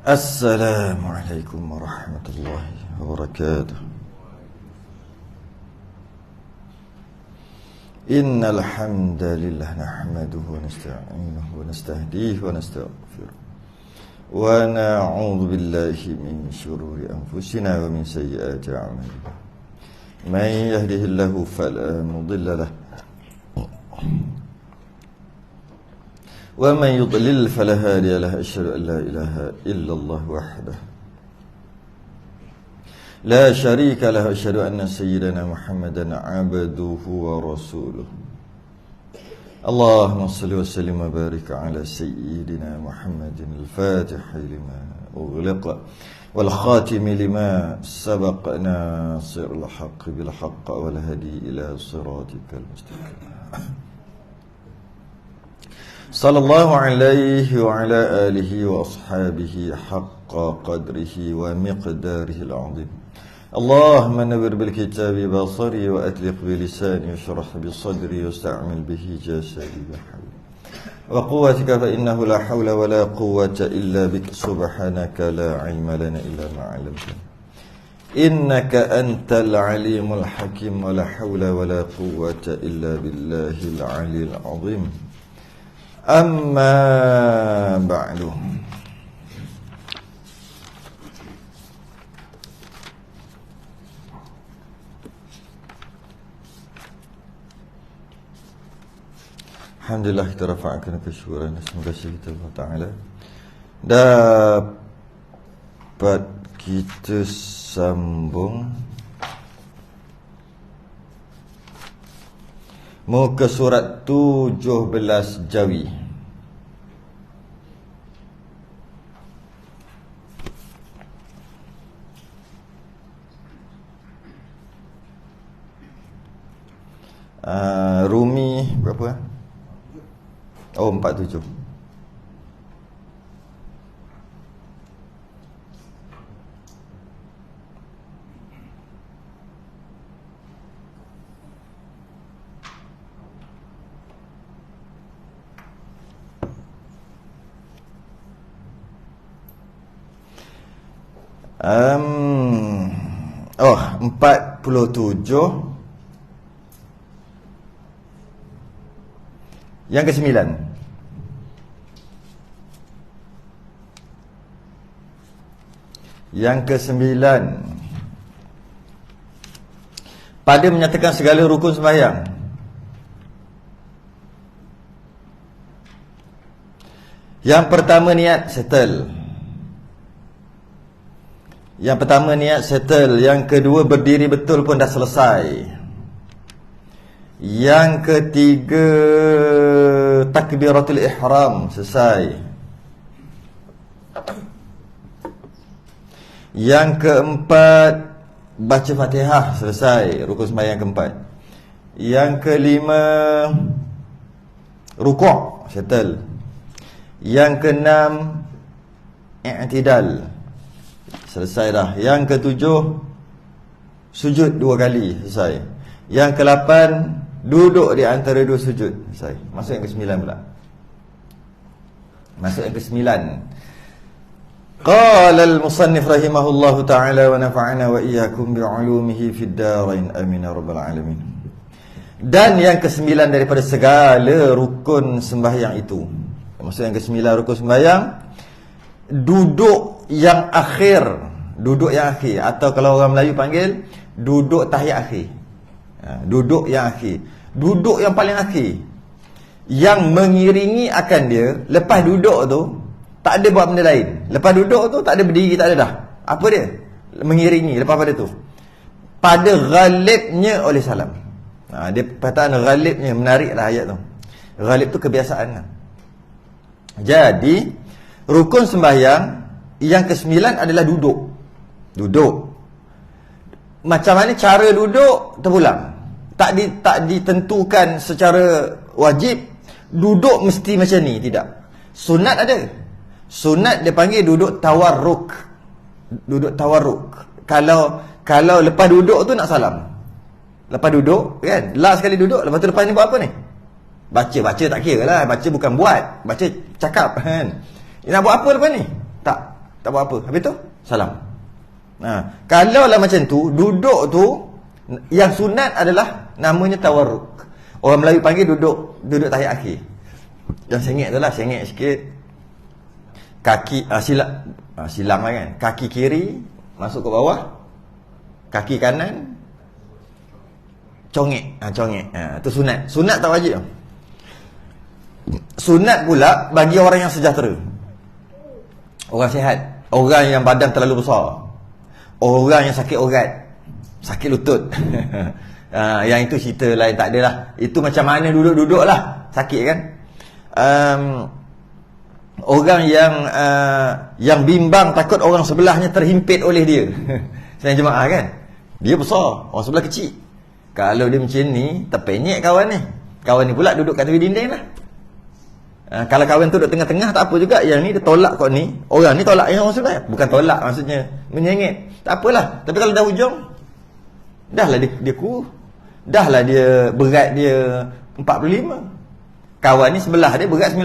Assalamualaikum warahmatullahi wabarakatuh. Innal hamdalillah nahmaduhu wa nasta'inuhu wa nastahdihi wa nastaghfiruh wa na'udzu billahi min shururi anfusina wa min sayyiati a'malina. Man yahdihillahu fala mudilla lahu wa man yudlil fala hadiya lahu. Asyhadu an la ilaha illallah wahdahu la syarika lahu. Asyhadu anna sayyidana Muhammadan abduhu wa rasuluh. Allahumma salli wa sallim wa barik ala sayyidina Muhammadin al-fatih lima ughliqa wal khatimi lima sabaqa nasirul haqqi bil haqq wal hadi ila siratikal mustaqim. Sallallahu alaihi wa ala alihi wa ashabihi haqqa qadrihi wa miqdarihi al-azim. Allahumma nawwir bil kitabi basari wa atliq bi lisani washrah bi sadri wasta'mil bihi jasadi bi hawli wa quwwatika fa innahu la hawla wa la quwwata illa bik. Subhanaka la ilma lana illa ma 'allamtana innaka antal alimul hakim wa la hawla wa la quwwata illa billahil 'aliyyil 'azim. Amma ba'du. Alhamdulillah, kita rafa'kan kesyukuran. Semoga kita Allah Ta'ala dapat kita sambung muka surat 17 Jawi. Rumi berapa? Oh, 47. Oh, 47 yang ke-9. Yang ke-9 pada menyatakan segala rukun sembahyang. Yang pertama niat settle. Yang pertama niat settle. Yang kedua berdiri betul pun dah selesai. Yang ketiga takbiratul ihram selesai. Yang keempat baca Fatihah selesai, rukun sembahyang keempat. Yang kelima rukuk settle. Yang keenam i'tidal selesai dah. Yang ketujuh sujud 2 kali selesai. Yang ke-8 duduk di antara 2 sujud selesai. Masuk yang ke-9 pula. Masuk yang ke-9. Qala al-musannif rahimahullahu ta'ala wa nafa'ana wa iyyakum bi'ulumihi fid darain amin ya rabbal alamin. Dan yang ke-9 daripada segala rukun sembahyang itu, Maksud yang ke-9 rukun sembahyang, duduk yang akhir. Duduk yang akhir, atau kalau orang Melayu panggil duduk tahiyat akhir. Duduk yang akhir, duduk yang paling akhir, yang mengiringi akan dia. Lepas duduk tu tak ada buat benda lain. Lepas duduk tu tak ada berdiri, tak ada dah. Apa dia? Mengiringi lepas pada tu, pada ghalibnya oleh salam. Dia perkataan ghalibnya, menariklah ayat tu. Ghalib tu kebiasaan lah. Jadi rukun sembahyang yang ke-9 adalah duduk. Duduk. Macam mana cara duduk terpulang. Tak ditentukan secara wajib duduk mesti macam ni, tidak. Sunat ada. Sunat dia panggil duduk tawarruk. Duduk tawarruk. Kalau lepas duduk tu nak salam. Lepas duduk kan, last sekali duduk, lepas tu lepas ni buat apa ni? Baca tak kira lah. Baca bukan buat, baca cakap kan. Nak buat apa lepas ni? Tak buat apa. Habis tu salam. Kalau lah macam tu, duduk tu yang sunat adalah namanya tawarruk. Orang Melayu panggil duduk tahiyat akhir. Yang sengit tu lah, sengit sikit. Kaki silang lah kan. Kaki kiri masuk ke bawah, kaki kanan congek. Tu sunat. Sunat tak wajib. Sunat pula bagi orang yang sejahtera, orang sihat, orang yang badan terlalu besar, orang yang sakit urat, sakit lutut. Yang itu cerita lain, tak adalah. Itu macam mana duduk-duduk lah, sakit kan. Orang yang bimbang, takut orang sebelahnya terhimpit oleh dia. Saya jemaah kan, dia besar, orang sebelah kecil. Kalau dia macam ni, terpenyek kawan ni. Kawan ni pula duduk kat tepi dinding lah. Kalau kawan tu duduk tengah-tengah tak apa juga. Yang ni dia tolak kau ni, orang ni tolak yang orang sebelah. Bukan tolak maksudnya menyengit, tak apalah. Tapi kalau dah hujung, dah lah dia kurus, dah lah dia berat dia 45. Kawan ni sebelah dia berat 90,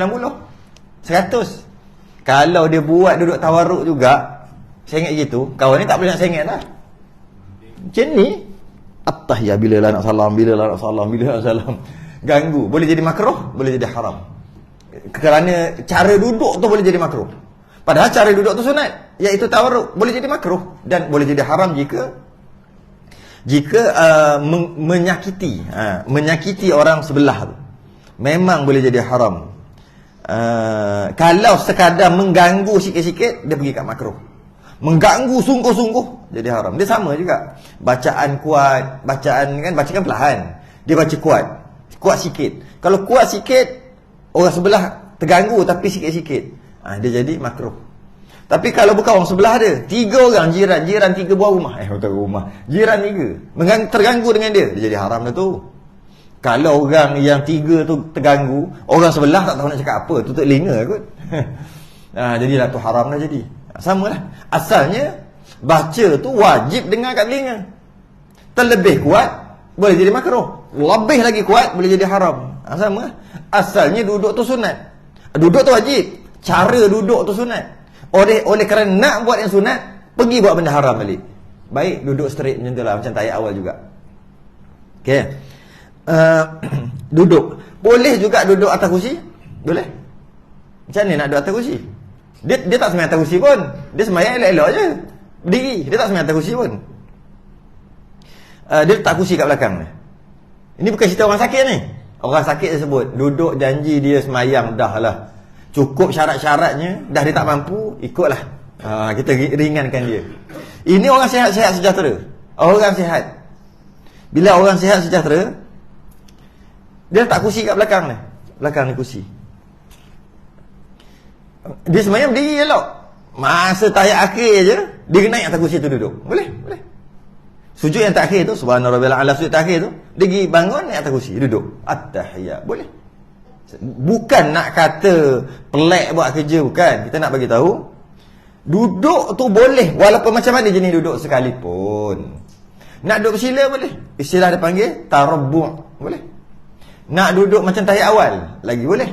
100. Kalau dia buat duduk tawarruk juga, sengit gitu, kawan ni tak boleh nak sengit lah. Macam ni at-tahiyah, bila lah nak salam, bila lah nak salam, ganggu. Boleh jadi makruh, boleh jadi haram. Kerana cara duduk tu boleh jadi makruh. Padahal cara duduk tu sunat, iaitu tawarruk. Boleh jadi makruh dan boleh jadi haram jika menyakiti orang sebelah tu. Memang boleh jadi haram. Kalau sekadar mengganggu sikit-sikit, dia pergi kat makruh. Mengganggu sungguh-sungguh, jadi haram. Dia sama juga. Bacaan kuat, bacakan perlahan. Dia baca kuat sikit. Kalau kuat sikit, orang sebelah terganggu tapi sikit-sikit, dia jadi makruh. Tapi kalau bukan orang sebelah dia, 3 orang jiran 3 buah rumah, jiran 3 terganggu dengan dia jadi haram dah tu. Kalau orang yang 3 tu terganggu, orang sebelah tak tahu nak cakap apa, tutup telinga kot. Jadilah tu haram dah jadi. Samalah. Asalnya baca tu wajib dengar kat telinga. Terlebih kuat boleh jadi makruh, lebih lagi kuat boleh jadi haram. Sama. Asalnya duduk tu sunat, duduk tu wajib, cara duduk tu sunat. Oleh kerana nak buat yang sunat, pergi buat benda haram balik. Baik duduk straight macam tu lah, macam ayat awal juga. Okay. Duduk boleh juga, duduk atas kursi boleh. Macam mana nak duduk atas kursi? Dia tak sembahyang atas kursi pun, dia sembahyang elok-elok je, berdiri. Dia tak sembahyang atas kursi pun, dia letak kursi kat belakang ni. Ini bukan cerita orang sakit ni. Orang sakit dia sebut, duduk janji dia sembahyang dah lah, cukup syarat-syaratnya, dah dia tak mampu, ikutlah. Kita ringankan dia. Ini orang sihat-sihat sejahtera. Orang sihat. Bila orang sihat sejahtera, dia letak kursi kat belakang ni. Belakang ni kursi. Dia sembahyang berdiri elok. Masa tahiyat akhir je, dia naik atas kursi tu duduk. Boleh. Sujud yang terakhir tu, subhana rabbiyal a'la, sujud terakhir tu, dia pergi bangun naik atas kursi duduk. At-tahiyat. Boleh. Bukan nak kata pelik buat kerja, bukan. Kita nak bagi tahu duduk tu boleh walaupun macam mana jenis duduk sekalipun. Nak duduk bersila boleh. Istilah dia panggil tarabbu', boleh. Nak duduk macam tahiyat awal lagi boleh.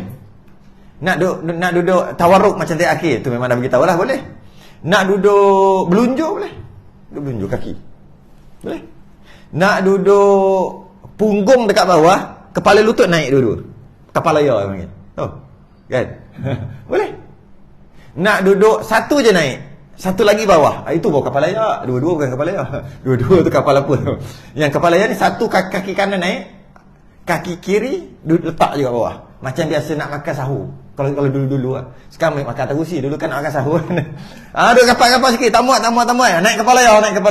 Nak duduk tawarruk macam tahiyat akhir, tu memang dah bagi tahulah boleh. Nak duduk belunjuk boleh. Duduk belunjuk kaki. Boleh. Nak duduk punggung dekat bawah, kepala lutut naik dulu. Kepala ya panggil. Oh, kan? Boleh. Nak duduk satu je naik, satu lagi bawah. Itu baru kapal layar. Dua-dua bukan kapal layar. Dua-dua tu kapal apa tu? Yang kapal layar ni satu kaki kanan naik, kaki kiri letak je kat bawah. Macam biasa nak makan sahur. Kalau dulu-dulu lah. Sekarang makan atas kursi. Dulu kan nak makan sahur. Duduk kapal-kapal sikit. Tak muat. Naik kapal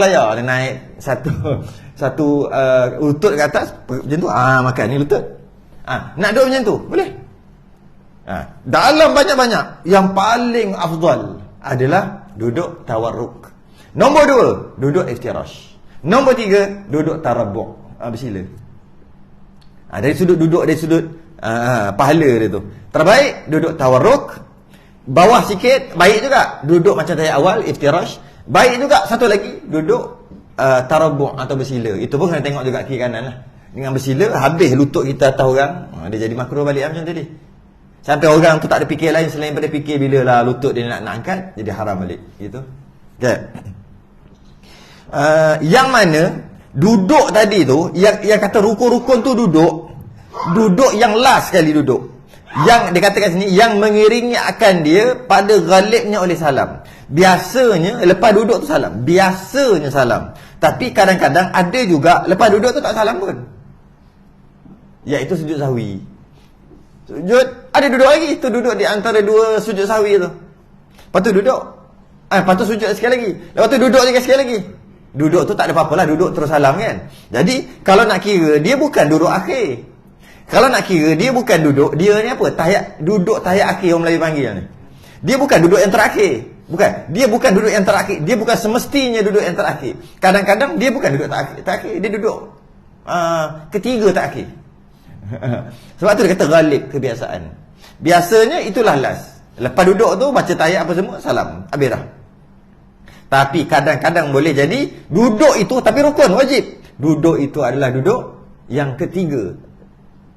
layar. Dia naik satu lutut kat atas. Macam tu. Makan ni lutut. Nak duduk macam tu. Boleh. Dalam banyak-banyak, yang paling afdal adalah duduk tawarruk. Nombor 2, duduk iftirash. Nombor 3, duduk tarabbuk. Bersila. Dari sudut duduk, dari sudut pahala dia tu. Terbaik duduk tawarruk. Bawah sikit baik juga duduk macam tahiyat awal, iftirash. Baik juga satu lagi duduk tarabbuk atau bersila. Itu pun kena tengok juga kiri kanan lah. Dengan bersila habis lutut kita atas orang, dia jadi makruh balik macam tadi. Sampai orang tu tak ada fikir lain selain pada fikir bila lah lutut dia nak angkat, jadi haram balik gitu. Okay. Yang mana duduk tadi tu, yang kata rukun-rukun tu duduk yang last sekali duduk. Yang dikatakan sini, yang mengiringi akan dia pada ghalibnya oleh salam. Biasanya lepas duduk tu salam. Biasanya salam. Tapi kadang-kadang ada juga lepas duduk tu tak salam pun. Iaitu sujud sahwi. Sujud, ada duduk lagi. Tu duduk di antara dua sujud sahwi tu. Lepas tu duduk. Lepas tu sujud sekali lagi. Lepas tu duduk lagi sekali lagi. Duduk tu tak ada apa-apa lah. Duduk terus salam kan. Jadi, kalau nak kira, dia bukan duduk akhir. Kalau nak kira, dia bukan duduk. Dia ni apa? Duduk tahiyat akhir orang Melayu panggil ni. Dia bukan duduk yang terakhir. Bukan. Dia bukan duduk yang terakhir. Dia bukan semestinya duduk yang terakhir. Kadang-kadang, dia bukan duduk terakhir. Dia duduk ketiga terakhir. Sebab tu dia kata ghalib, kebiasaan. Biasanya itulah last. Lepas duduk tu baca tahiyat apa semua, salam, habis dah. Tapi kadang-kadang boleh jadi duduk itu, tapi rukun, wajib. Duduk itu adalah duduk yang ketiga,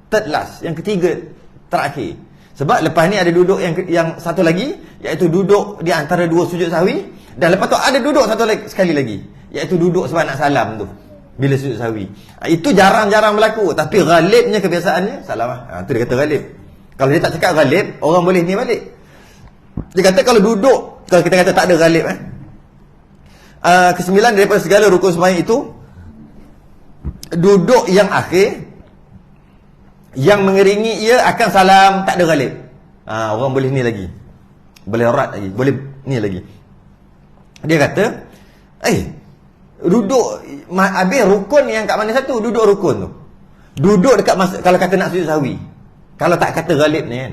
third last, yang ketiga terakhir. Sebab lepas ni ada duduk yang satu lagi, iaitu duduk di antara dua sujud sahwi. Dan lepas tu ada duduk sekali lagi, iaitu duduk sebab nak salam tu bila sujud sahwi. Itu jarang-jarang berlaku. Tapi ghalibnya kebiasaannya salam lah. Itu dia kata ghalib. Kalau dia tak cakap ghalib, orang boleh ni balik. Dia kata kalau duduk, kalau kita kata tak ada ghalib, kesembilan daripada segala rukun sembahyang itu, duduk yang akhir, yang mengiringi ia akan salam, tak ada ghalib. Orang boleh ni lagi, boleh rat lagi, boleh ni lagi. Dia kata duduk habis rukun yang kat mana satu? Duduk rukun tu. Duduk dekat kalau kata nak sujud sahwi. Kalau tak kata ghalib ni kan.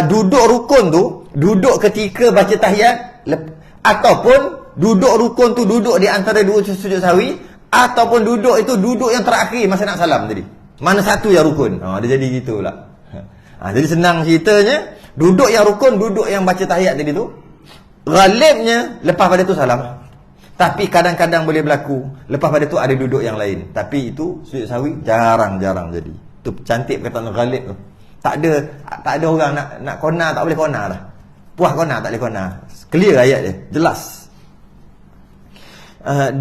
Duduk rukun tu, duduk ketika baca tahiyat, ataupun duduk rukun tu duduk di antara dua sujud sahwi, ataupun duduk itu duduk yang terakhir masa nak salam tadi. Mana satu yang rukun? Dia jadi gitu pula. Jadi senang ceritanya, duduk yang rukun, duduk yang baca tahiyat tadi tu, ghalibnya lepas pada tu salam. Tapi kadang-kadang boleh berlaku lepas pada tu ada duduk yang lain. Tapi itu sujud sahwi jarang-jarang jadi. Tu cantik perkataan ghalib tu. Tak ada orang nak kona, tak boleh kona dah. Puas kona, tak boleh kona. Clear ayat dia, jelas.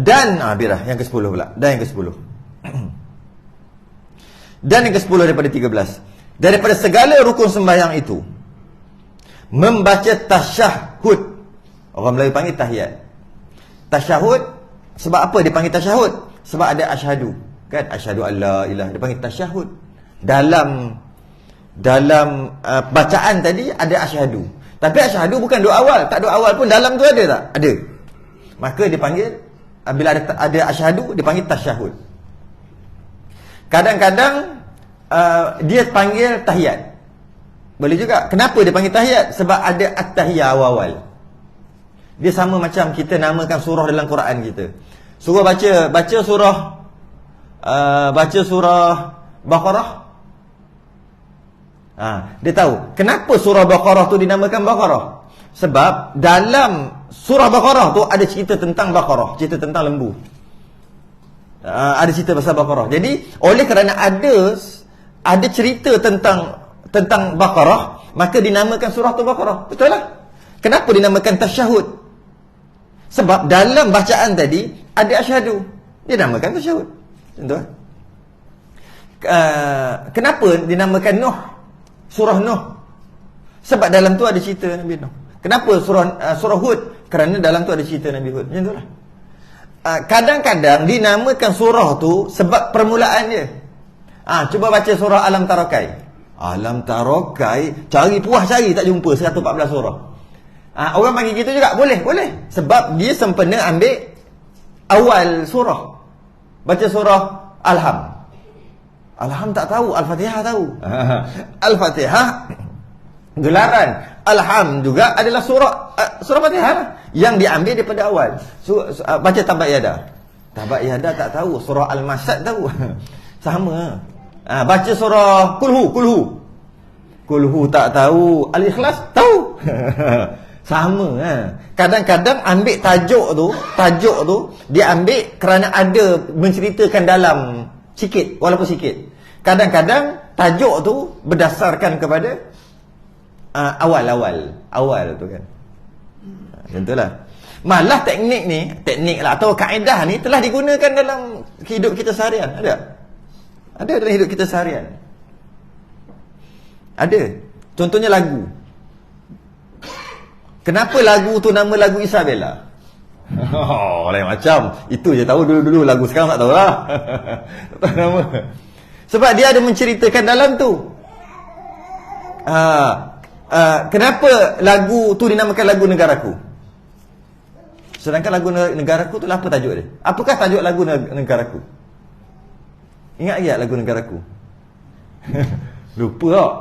Dan birah yang ke-10 pula. Dan yang ke-10. Dan yang ke-10 daripada 13. Daripada segala rukun sembahyang itu, membaca tasyahud. Orang Melayu panggil tahiyat. Tasyahud, sebab apa dia panggil tasyahud? Sebab ada asyhadu, kan? Asyhadu alla ilaha, dia panggil tasyahud. Dalam bacaan tadi ada asyhadu. Tapi asyhadu bukan doa awal. Tak doa awal pun dalam tu ada tak? Ada. Maka dia panggil, bila ada asyhadu, dia panggil tasyahud. Kadang-kadang dia panggil tahiyat. Boleh juga. Kenapa dia panggil tahiyat? Sebab ada at-tahiyah awal-awal. Dia sama macam kita namakan surah dalam Quran kita. Surah baca surah Baqarah. Dia tahu kenapa surah Baqarah tu dinamakan Baqarah. Sebab dalam surah Baqarah tu ada cerita tentang Baqarah, cerita tentang lembu. Ada cerita pasal Baqarah. Jadi oleh kerana ada cerita tentang Baqarah, maka dinamakan surah tu Baqarah. Betul lah. Kenapa dinamakan tasyahud? Sebab dalam bacaan tadi ada asyhadu. Dia namakan tasyahud. Contoh. Kenapa dinamakan Nuh? Surah Nuh. Sebab dalam tu ada cerita Nabi Nuh. Kenapa surah Hud? Kerana dalam tu ada cerita Nabi Hud. Macam itulah. Kadang-kadang dinamakan surah tu sebab permulaan dia. Cuba baca surah Alam Tarakai. Alam Tarakai, cari puas cari tak jumpa 114 surah. Orang panggil gitu juga, boleh. Sebab dia sempena ambil awal surah. Baca surah Alham. Alham tak tahu, Al-Fatihah tahu. Al-Fatihah gelaran. Alham juga adalah surah Fatihah lah, yang diambil daripada awal. Baca Tabat Yada. Tabat Yada tak tahu, surah Al-Masad tahu. Sama. Baca surah Kulhu tak tahu, Al-Ikhlas tahu. Sama. Kadang-kadang ambil tajuk tu dia ambil kerana ada menceritakan dalam sikit, walaupun sikit. Kadang-kadang tajuk tu berdasarkan kepada awal tu kan. Macam itulah. Malah teknik lah atau kaedah ni telah digunakan dalam hidup kita seharian. Ada dalam hidup kita seharian. Ada. Contohnya lagu. Kenapa lagu tu nama lagu Isabella? Lain macam. Itu je tahu dulu lagu, sekarang tak tahu lah. Tak tahu nama. Sebab dia ada menceritakan dalam tu. Kenapa lagu tu dinamakan lagu Negaraku? Sedangkan lagu Negaraku tu lah apa tajuk dia? Apakah tajuk lagu Negaraku? Ingat lagi tak lagu Negaraku? Lupa tak?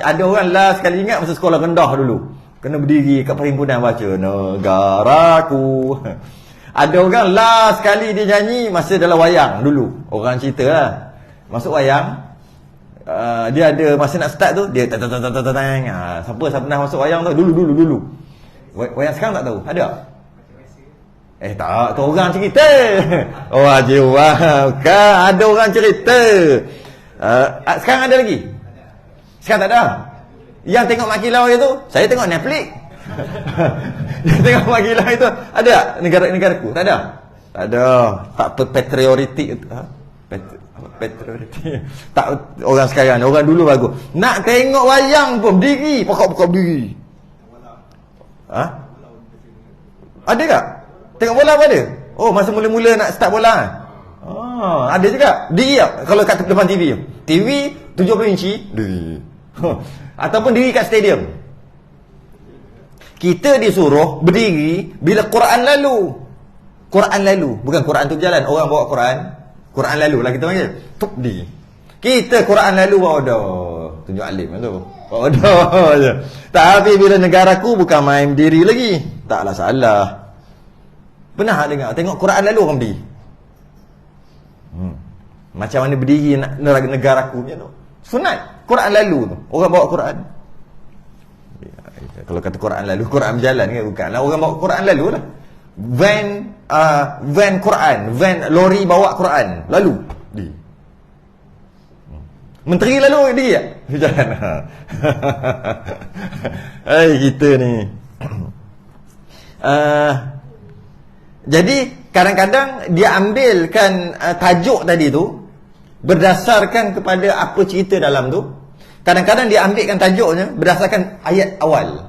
Ada orang sekali ingat masa sekolah rendah dulu. Kena berdiri kat perhimpunan baca Negaraku. Ada orang sekali dia nyanyi masa dalam wayang dulu. Orang cerita lah. Masuk wayang, dia ada masa nak start tu dia siapa pernah masuk wayang tu dulu. Wayang sekarang tak tahu. Ada? Tak, tu orang cerita. Bukan, ada orang cerita. Sekarang ada lagi? Sekarang tak ada. Yang tengok Mak Kilau itu, saya tengok Netflix. Yang tengok Mak Kilau itu, ada tak negaraku? Tak ada. Tak ada. Tak patriotik. Patriotik. Tak orang sekarang, orang dulu bagus. Nak tengok wayang pun berdiri, pokok-pokok berdiri. Ada tak? Tengok bola apa ada? Oh, masa mula-mula nak start bola. Ada juga. Diri tak? Kalau kat depan TV. TV 70 inci, diri. Ataupun diri kat stadium. Kita disuruh berdiri bila Quran lalu. Quran lalu, bukan Quran tu berjalan. Orang bawa Quran lalu lah kita panggil. Tuk di. Kita Quran lalu bawa dah. Tunjuk alim tu. Bawa dah je. Tapi bila Negaraku bukan main berdiri lagi. Taklah salah. Pernah dengar tengok Quran lalu orang berdiri. Macam mana berdiri Negaraku punya tu. Sunat Quran lalu tu. Orang bawa Quran. Kalau kata Quran lalu, Quran berjalan ke? Bukanlah. Orang bawa Quran lalu lah. Van Quran, van lori bawa Quran lalu di. Menteri lalu dia berjalan. Kita ni. Jadi kadang-kadang dia ambilkan tajuk tadi tu berdasarkan kepada apa cerita dalam tu. Kadang-kadang dia ambilkan tajuknya berdasarkan ayat awal.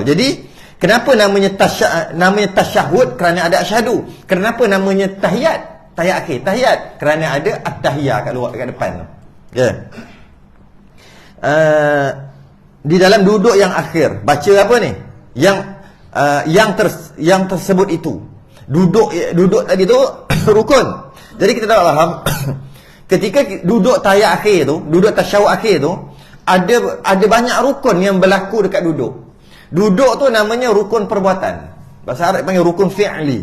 Jadi kenapa namanya tasyahud? Kerana ada asyhadu. Kenapa namanya tahiyat? Tahiyat akhir. Tahiyat kerana ada at-tahiyah kat luar, kat depan tu. Ya. Di dalam duduk yang akhir, baca apa ni? Yang tersebut itu. Duduk tadi tu rukun. Jadi kita dah faham ketika duduk tahiyat akhir tu, duduk tasyahud akhir tu, ada banyak rukun yang berlaku dekat duduk. Duduk tu namanya rukun perbuatan. Bahasa Arab panggil rukun fi'li.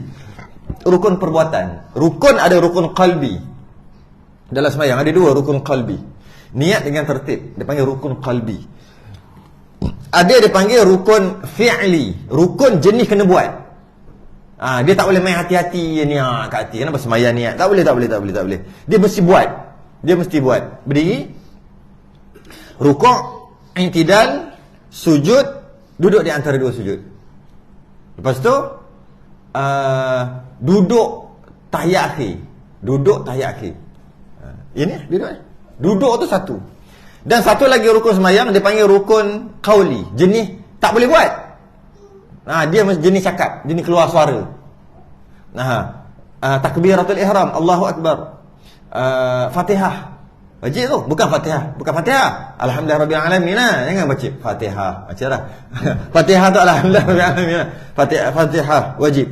Rukun perbuatan. Rukun ada rukun qalbi. Dalam sembahyang ada dua rukun qalbi. Niat dengan tertib, dia panggil rukun qalbi. Ada dia panggil rukun fi'li. Rukun jenis kena buat. Dia tak boleh main hati-hati niat kat hati. Kenapa sembahyang niat? Tak boleh. Dia mesti buat. Berdiri, rukuk, i'tidal, sujud, duduk di antara dua sujud. Lepas tu duduk tahiyat akhir. Ini duduk tu satu. Dan satu lagi rukun sembahyang dia panggil rukun qauli, jenis tak boleh buat. Dia jenis cakap, jenis keluar suara. Takbiratul ihram, Allahu akbar. Fatihah. Wajib tu, bukan Fatihah. Alhamdulillah rabbil alamin. Jangan baca Fatihah. Baca dah. Fatihah tu alhamdulillah rabbil alamin. Fatihah wajib.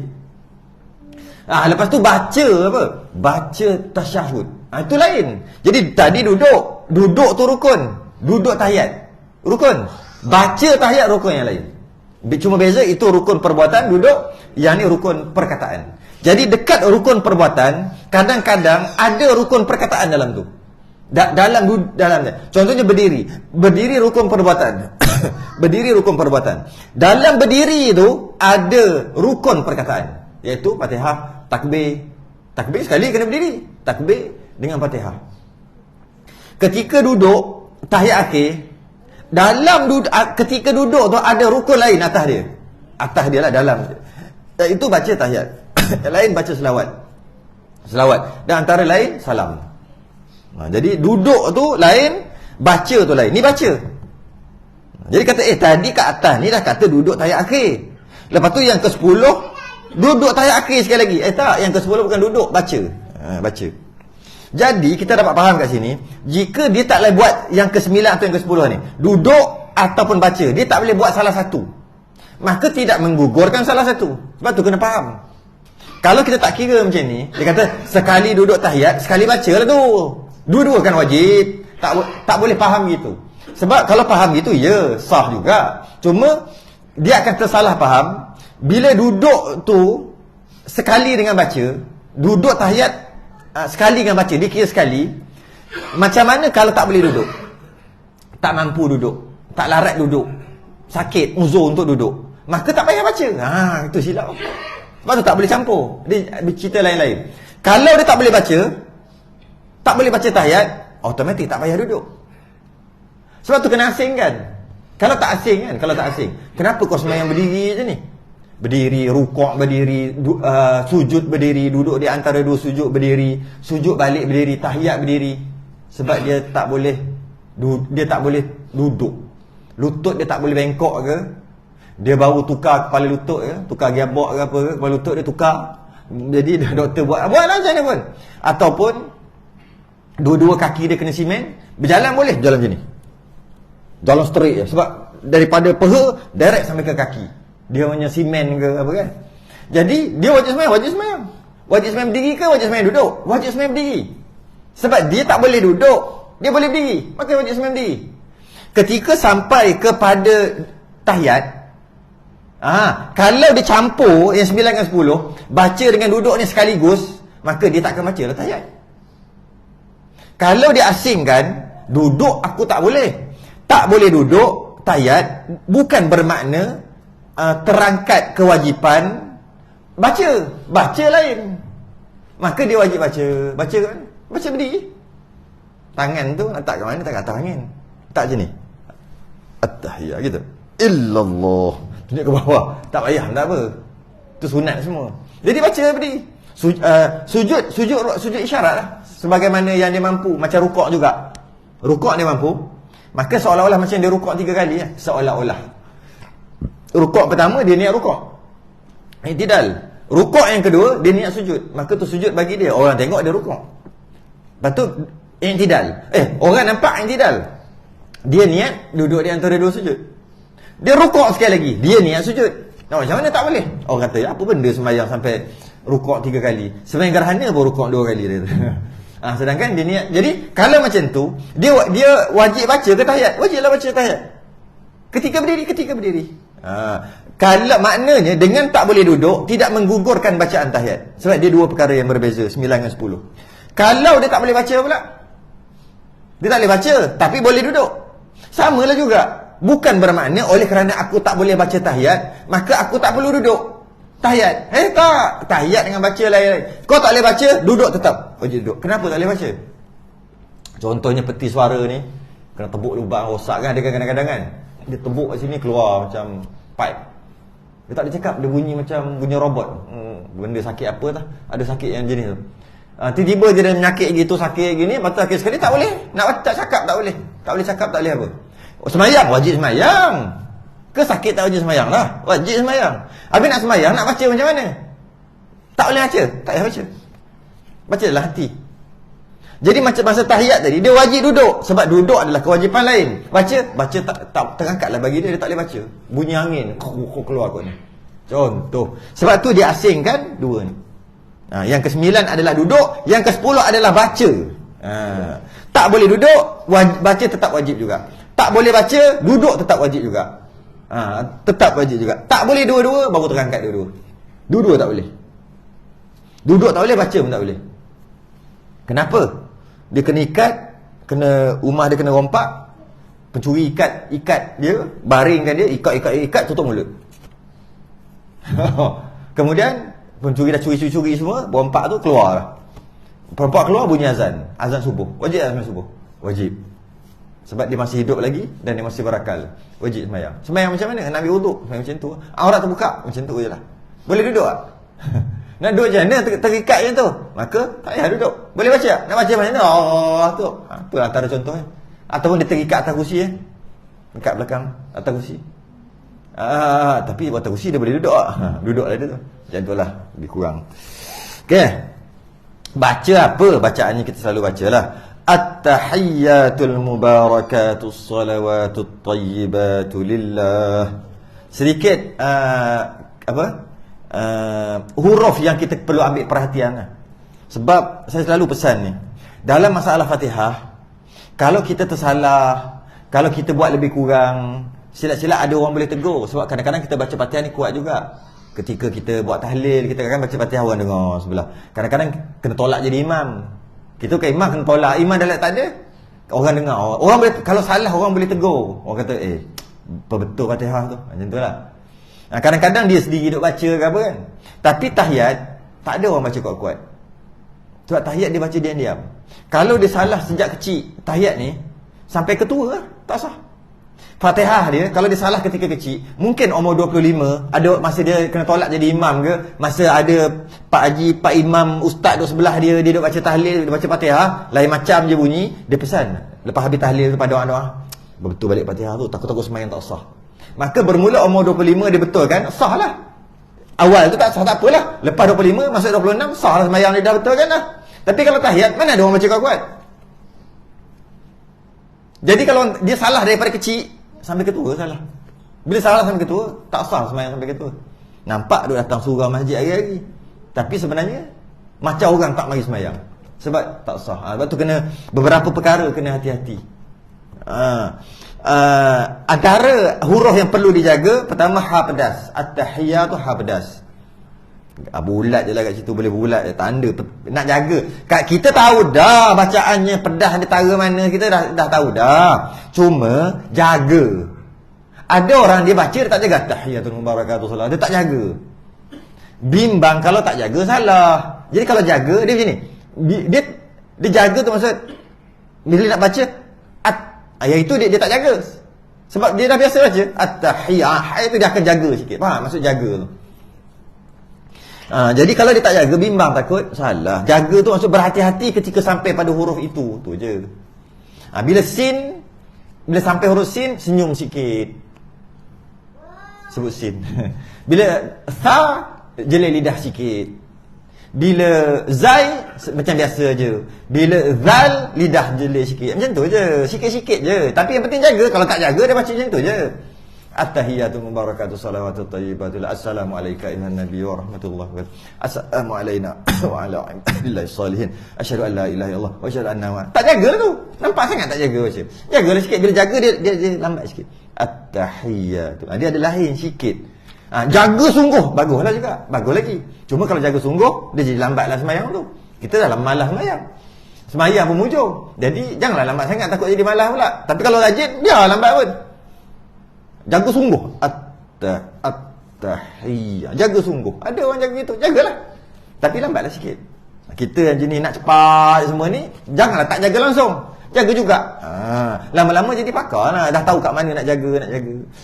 Lepas tu baca apa? Baca tasyahud. Itu lain. Jadi tadi duduk tu rukun. Duduk tahiyat rukun. Baca tahiyat rukun yang lain. Cuma beza itu rukun perbuatan duduk, yang ni rukun perkataan. Jadi dekat rukun perbuatan, kadang-kadang ada rukun perkataan dalam tu. Dalamnya. Contohnya berdiri rukun perbuatan. Berdiri rukun perbuatan. Dalam berdiri itu ada rukun perkataan, iaitu Fatihah, takbir sekali kena berdiri, takbir dengan Fatihah. Ketika duduk tahiyat akhir, ketika duduk tu ada rukun lain atas dia lah, dalam itu baca tahiyat. Yang lain baca selawat dan antara lain salam. Jadi duduk tu lain, baca tu lain. Ni baca. Jadi kata tadi kat atas ni dah kata duduk tahiyat akhir. Lepas tu yang ke-10 duduk tahiyat akhir sekali lagi. Tak, yang ke-10 bukan duduk, baca. Baca. Jadi kita dapat faham kat sini, jika dia tak boleh buat yang ke-9 atau yang ke-10 ni, duduk ataupun baca, dia tak boleh buat salah satu, maka tidak menggugurkan salah satu. Sebab tu kena faham. Kalau kita tak kira macam ni, dia kata sekali duduk tahiyat, sekali baca lah tu. Dua-dua kan wajib. Tak boleh faham gitu. Sebab kalau faham gitu, ya sah juga. Cuma dia akan tersalah faham bila duduk tu sekali dengan baca, duduk tahiyat sekali dengan baca, dia kira sekali. Macam mana kalau tak boleh duduk? Tak mampu duduk, tak larat duduk, sakit, uzur untuk duduk, maka tak payah baca. Itu silap. Sebab tu tak boleh campur. Dia cerita lain-lain. Kalau dia tak boleh baca, tak boleh baca tahiyat, automatik tak payah duduk. Sebab tu kena asingkan. Kalau tak asing, kenapa kau sembahyang berdiri je ni? Berdiri, rukuk berdiri, sujud berdiri, duduk di antara dua sujud berdiri, sujud balik berdiri, tahiyat berdiri. Sebab dia tak boleh duduk. Lutut dia tak boleh bengkok ke? Dia baru tukar kepala lutut ke, tukar gearbox ke apa ke, kepala lutut dia tukar. Jadi doktor buatlah macam mana pun. Ataupun dua-dua kaki dia kena simen, berjalan boleh, jalan macam ni. Jalan straight je. Sebab daripada peha direct sampai ke kaki. Dia punya simen ke apa kan. Jadi dia wajib sembahyang. Wajib sembahyang berdiri ke wajib sembahyang duduk? Wajib sembahyang berdiri. Sebab dia tak boleh duduk, dia boleh berdiri, maka wajib sembahyang berdiri. Ketika sampai kepada tahiyat, kalau dia campur yang 9 dengan 10, baca dengan duduk ni sekaligus, maka dia tak akan baca lah tahiyat. Kalau dia asingkan, duduk aku tak boleh duduk tahiyat, bukan bermakna terangkat kewajipan baca lain, maka dia wajib baca kan, baca berdiri. Tangan tu letak kat mana? Tak kat atas angin, tak macam ni, at-tahiyat gitu, illallah, tunjuk ke bawah, tak payah, tak apa, tu sunat semua. Jadi baca berdiri. Sujud isyarat lah, sebagaimana yang dia mampu. Macam rukuk juga, rukuk dia mampu, maka seolah-olah macam dia rukuk 3 kali ya. Seolah-olah rukuk pertama dia niat rukuk, i'tidal. Rukuk yang kedua dia niat sujud, maka tu sujud bagi dia, orang tengok dia rukuk. Lepas tu i'tidal, orang nampak i'tidal, dia niat duduk di antara dua sujud. Dia rukuk sekali lagi, dia niat sujud. Macam mana tak boleh? Orang kata apa benda sembahyang sampai rukuk 3 kali, sembahyang gerhana pun rukuk 2 kali dia. Sedangkan dia niat. Jadi kalau macam tu, dia wajib baca ke tahiyat? Wajiblah baca tahiyat ketika berdiri. Kalau maknanya dengan tak boleh duduk tidak menggugurkan bacaan tahiyat, sebab dia dua perkara yang berbeza, 9 dengan 10. Kalau dia tak boleh baca pula, dia tak boleh baca tapi boleh duduk, samalah juga. Bukan bermakna oleh kerana aku tak boleh baca tahiyat maka aku tak perlu duduk tahiyat. Tak, tahiyat dengan baca lain. Kau tak boleh baca, duduk tetap wajib duduk. Kenapa tak boleh baca? Contohnya peti suara ni, kena tebuk lubang, rosak kan. Dia kadang-kadang kan, dia tebuk kat sini keluar macam pipe. Dia tak boleh cakap, dia bunyi macam bunyi robot. Benda sakit apa tah, ada sakit yang jenis tu. Tiba-tiba dia ada penyakit gitu, sakit gini, lepas tu sakit sekali tak boleh. Nak cakap tak boleh. Tak boleh cakap, tak boleh apa. Semayang, wajib semayang. Ke sakit tak wajib semayang lah. Wajib semayang. Habis nak semayang, nak baca macam mana? Tak boleh baca. Tak payah baca. Baca dalam hati. Jadi macam masa tahiyat tadi, dia wajib duduk. Sebab duduk adalah kewajipan lain. Baca tak terangkat lah bagi dia tak boleh baca. Bunyi angin, keluar kot ni. Contoh. Sebab tu dia asingkan dua ni. Yang ke-9 adalah duduk. Yang ke-10 adalah baca. Tak boleh duduk, baca tetap wajib juga. Tak boleh baca, duduk tetap wajib juga. Tetap wajib juga. Tak boleh dua-dua, baru terangkat dua-dua. Dua-dua tak boleh. Duduk tak boleh, baca pun tak boleh. Kenapa? Dia kena ikat, rumah dia kena rompak. Pencuri ikat dia, baringkan dia, ikat, tutup mulut. Kemudian pencuri dah curi semua, berompak tu keluar lah. Perempuan keluar bunyi azan subuh. Wajib azan subuh. Wajib. Sebab dia masih hidup lagi dan dia masih berakal. Wajib semayang. Semayang macam mana? Nak ambil wuduk. Semayang macam tu. Aurat terbuka. Macam tu je lah. Boleh duduk tak? Nak duduk macam mana? Terikat macam tu. Maka tak payah duduk. Boleh baca tak? Nak baca macam mana? Tu. Tu antara contohnya. Ataupun dia terikat atas kursi dekat belakang atas kursi. Tapi atas kursi dia boleh duduk tak? Duduk lah dia tu. Macam tu lah. Lebih kurang. Okay. Baca apa? Bacaannya kita selalu baca lah. At-tahiyyatul mubarakatus salawatut tayyibatu lillah. Sedikit huruf yang kita perlu ambil perhatian lah. Sebab saya selalu pesan ni, dalam masalah Fatihah, kalau kita tersalah, kalau kita buat lebih kurang, silap-silap ada orang boleh tegur. Sebab kadang-kadang kita baca Fatihah ni kuat juga. Ketika kita buat tahlil, kita kadang baca Fatihah orang dengar sebelah. Kadang-kadang kena tolak jadi imam. Kita ke imam kena tolak, imam dah tak ada, orang dengar. Orang boleh, kalau salah orang boleh tegur. Orang kata, betul Fatihah tu. Macam tu lah. Kadang-kadang dia sendiri duk baca ke apa kan. Tapi tahiyat tak ada orang baca kuat-kuat. Sebab tahiyat dia baca diam-diam. Kalau dia salah sejak kecil, tahiyat ni sampai ketua lah, tak sah. Fatihah dia kalau dia salah ketika kecil, mungkin umur 25, ada masa dia kena tolak jadi imam ke, masa ada Pak Haji, Pak Imam, ustaz duduk sebelah dia duduk baca tahlil, dia baca Fatihah, lain macam je bunyi, dia pesan lepas habis tahlil tu pada doa-doa, betul balik Fatihah tu, takut-takut sembahyang tak sah. Maka bermula umur 25 dia betul kan, sah lah. Awal tu tak sah tak apalah, lepas 25 masuk 26 sah lah sembahyang dia dah betul kan lah. Tapi kalau tahiyat mana ada orang baca kuat-kuat. Jadi kalau dia salah daripada kecil sampai ketua salah. Bila salah sampai ketua, tak sah sembahyang sampai ketua. Nampak dia datang surau masjid hari-hari. Tapi sebenarnya macam orang tak mari sembahyang. Sebab tak sah. Sebab tu kena beberapa perkara kena hati-hati. Antara huruf yang perlu dijaga, pertama ha pedas. At-tahiyyatu ha pedas. Bulat je lah kat situ, boleh bulat je, tanda nak jaga. Kita tahu dah bacaannya pedas dia tara mana, kita dah tahu dah. Cuma jaga. Ada orang dia baca dia tak jaga tahiyatul mubarakatuh salat, dia tak jaga. Bimbang kalau tak jaga salah. Jadi kalau jaga dia macam ni. Dia jaga tu maksud bila nak baca yang itu dia tak jaga. Sebab dia dah biasa baca at-tahiyyah, itu dia akan jaga sikit. Faham maksud jaga tu? Jadi kalau dia tak jaga, bimbang takut salah. Jaga tu maksud berhati-hati ketika sampai pada huruf itu. Tu je. Bila sampai huruf sin, senyum sikit. Sebut sin. Bila tha, jeli lidah sikit. Bila zai, macam biasa je. Bila zal, lidah jeli sikit. Macam tu je. Sikit-sikit je. Tapi yang penting jaga. Kalau tak jaga, dia baca macam tu je. At-tahiyyatu mubarakatuh salawatu tayyibatu. Assalamu alayka ayuhan nabiy wa rahmatullahi wa barakatuh. Assalamu alayna wa ala ibadillahi salihin. Asyhadu an la ilaha illallah wa asyhadu anna Muhammadan. Tak jaga tu. Nampak sangat tak jaga baca. Jagalah sikit. Bila jaga dia lambat sikit. At-tahiyyatu. Dia ada lain sikit. Jaga sungguh baguslah juga. Bagus lagi. Cuma kalau jaga sungguh, dia jadi lambatlah sembahyang tu. Kita dah malas sembahyang. Sembahyang pun mujur. Jadi janganlah lambat sangat, takut jadi malas pula. Tapi kalau rajin, biar lambat pun. Jaga sungguh. At-tahiyyah. Jaga sungguh. Ada orang jaga gitu. Jagalah. Tapi lambatlah sikit. Kita yang jenis nak cepat semua ni, janganlah tak jaga langsung. Jaga juga. Lama-lama jadi pakar lah. Dah tahu kat mana nak jaga.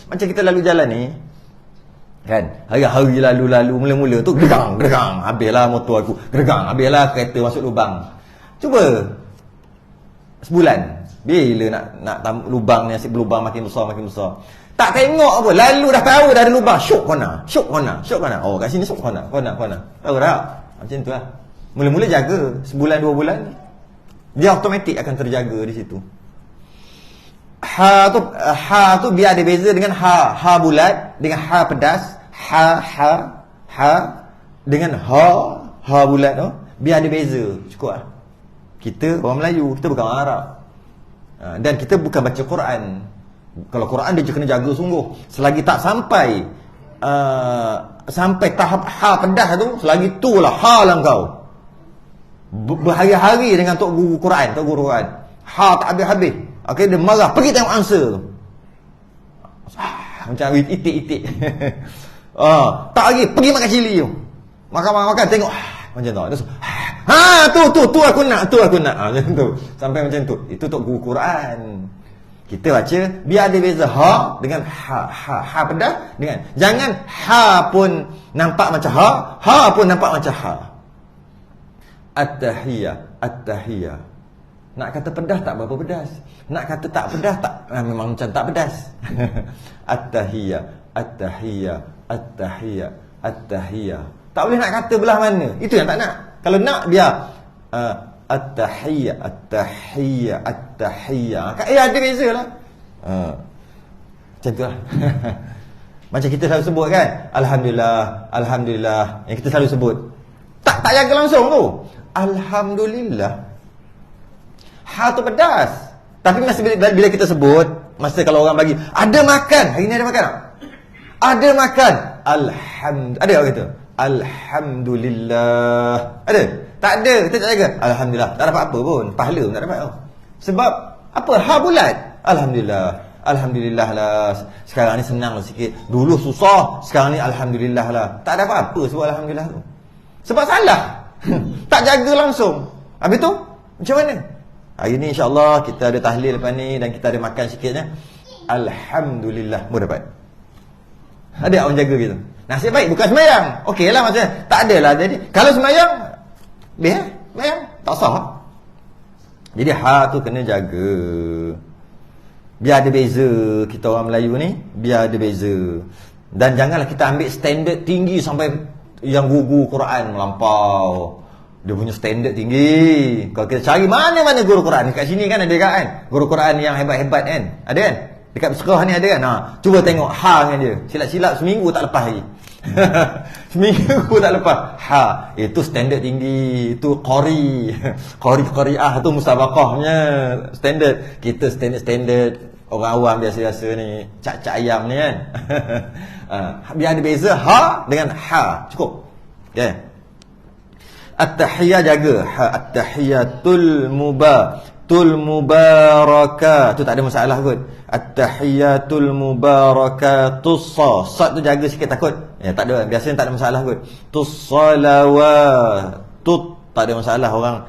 Macam kita lalu jalan ni. Kan? Hari-hari lalu-lalu mula-mula tu gergang. Habislah motor aku. Gergang. Habislah kereta masuk lubang. Cuba sebulan. Bila nak lubang ni, asyik berlubang makin besar. Tak tengok apa. Lalu dah tahu dah ada lubang. Syuk kona. Oh, kat sini syuk kona. Tahu dah. Macam tu lah. Mula-mula jaga. Sebulan, 2 bulan. Dia automatik akan terjaga di situ. Ha tu biar ada beza dengan ha bulat, dengan ha pedas, ha dengan ha bulat tu, biar ada beza. Cukup lah. Kita orang Melayu, kita bukan orang Arab. Dan kita bukan baca Quran. Kalau Quran dia kena jaga sungguh. Selagi tak sampai tahap ha pedas tu, selagi tu lah ha lah kau. Berhari-hari dengan tok guru Quran. Ha tak habis-habis. Okey, dia marah, pergi tengok answer tu. Macam itik-itik. Tak lagi, pergi makan cili tu. Makan tengok. Macam tu. Tu aku nak. Macam tu. Sampai macam tu. Itu tok guru Quran. Kita baca biar ada beza ha dengan ha pedas dengan. Jangan ha pun nampak macam ha pun nampak macam ha. At-tahiyya. Nak kata pedas tak berapa pedas. Nak kata tak pedas tak memang macam tak pedas. At-tahiyya. Tak boleh nak kata belah mana. Itu yang tak nak. Kalau nak biar at-tahiyya. Ada beza lah. Macam tu lah. Macam kita selalu sebut kan, Alhamdulillah. Yang kita selalu sebut. Tak jaga langsung tu. Alhamdulillah. Ha tu pedas. Tapi masa bila kita sebut, masa kalau orang bagi, ada makan. Hari ni ada makan tak? Ada makan. Ada orang kata Alhamdulillah. Ada? Tak ada. Kita tak jaga. Alhamdulillah. Tak dapat apa pun. Pahala pun tak dapat. Sebab apa? Ha bulat. Alhamdulillah lah. Sekarang ni senang lah sikit. Dulu susah. Sekarang ni Alhamdulillah lah. Tak ada apa-apa sebab Alhamdulillah tu. Sebab salah. Tak jaga langsung. Habis tu macam mana? Hari ni insyaAllah kita ada tahlil lepas ni, dan kita ada makan sikitnya. Alhamdulillah. Mu dapat. Ada orang jaga gitu. Nasib baik bukan semayang. Okey lah maksudnya. Tak adalah. Jadi kalau semayang, semayang tak sah. Jadi ha tu kena jaga. Biar ada beza. Kita orang Melayu ni biar ada beza. Dan janganlah kita ambil standard tinggi sampai yang guru Quran melampau. Dia punya standard tinggi. Kalau kita cari mana-mana guru Quran. Dekat sini kan ada kan? Guru Quran yang hebat-hebat kan? Ada kan? Dekat Beskerah ni ada kan? Cuba tengok ha dengan dia. Silap-silap seminggu tak lepas lagi. Seminggu tak lepas. Ha. Itu standard tinggi. Itu qari. Qari'ah tu musabaqah punya standard. Kita standard orang awam biasa-biasa ni. Cak-cak ayam ni kan? Biar ada beza ha dengan ha. Cukup. Okay. At-tahiyyah jaga. At-tahiyyatul mubarakah. Tu tak ada masalah kot. At-tahiyyatul mubarakatus. Sad tu jaga sikit takut. Ya tak ada. Biasanya tak ada masalah kot. Tus-salawatut. Tak ada masalah orang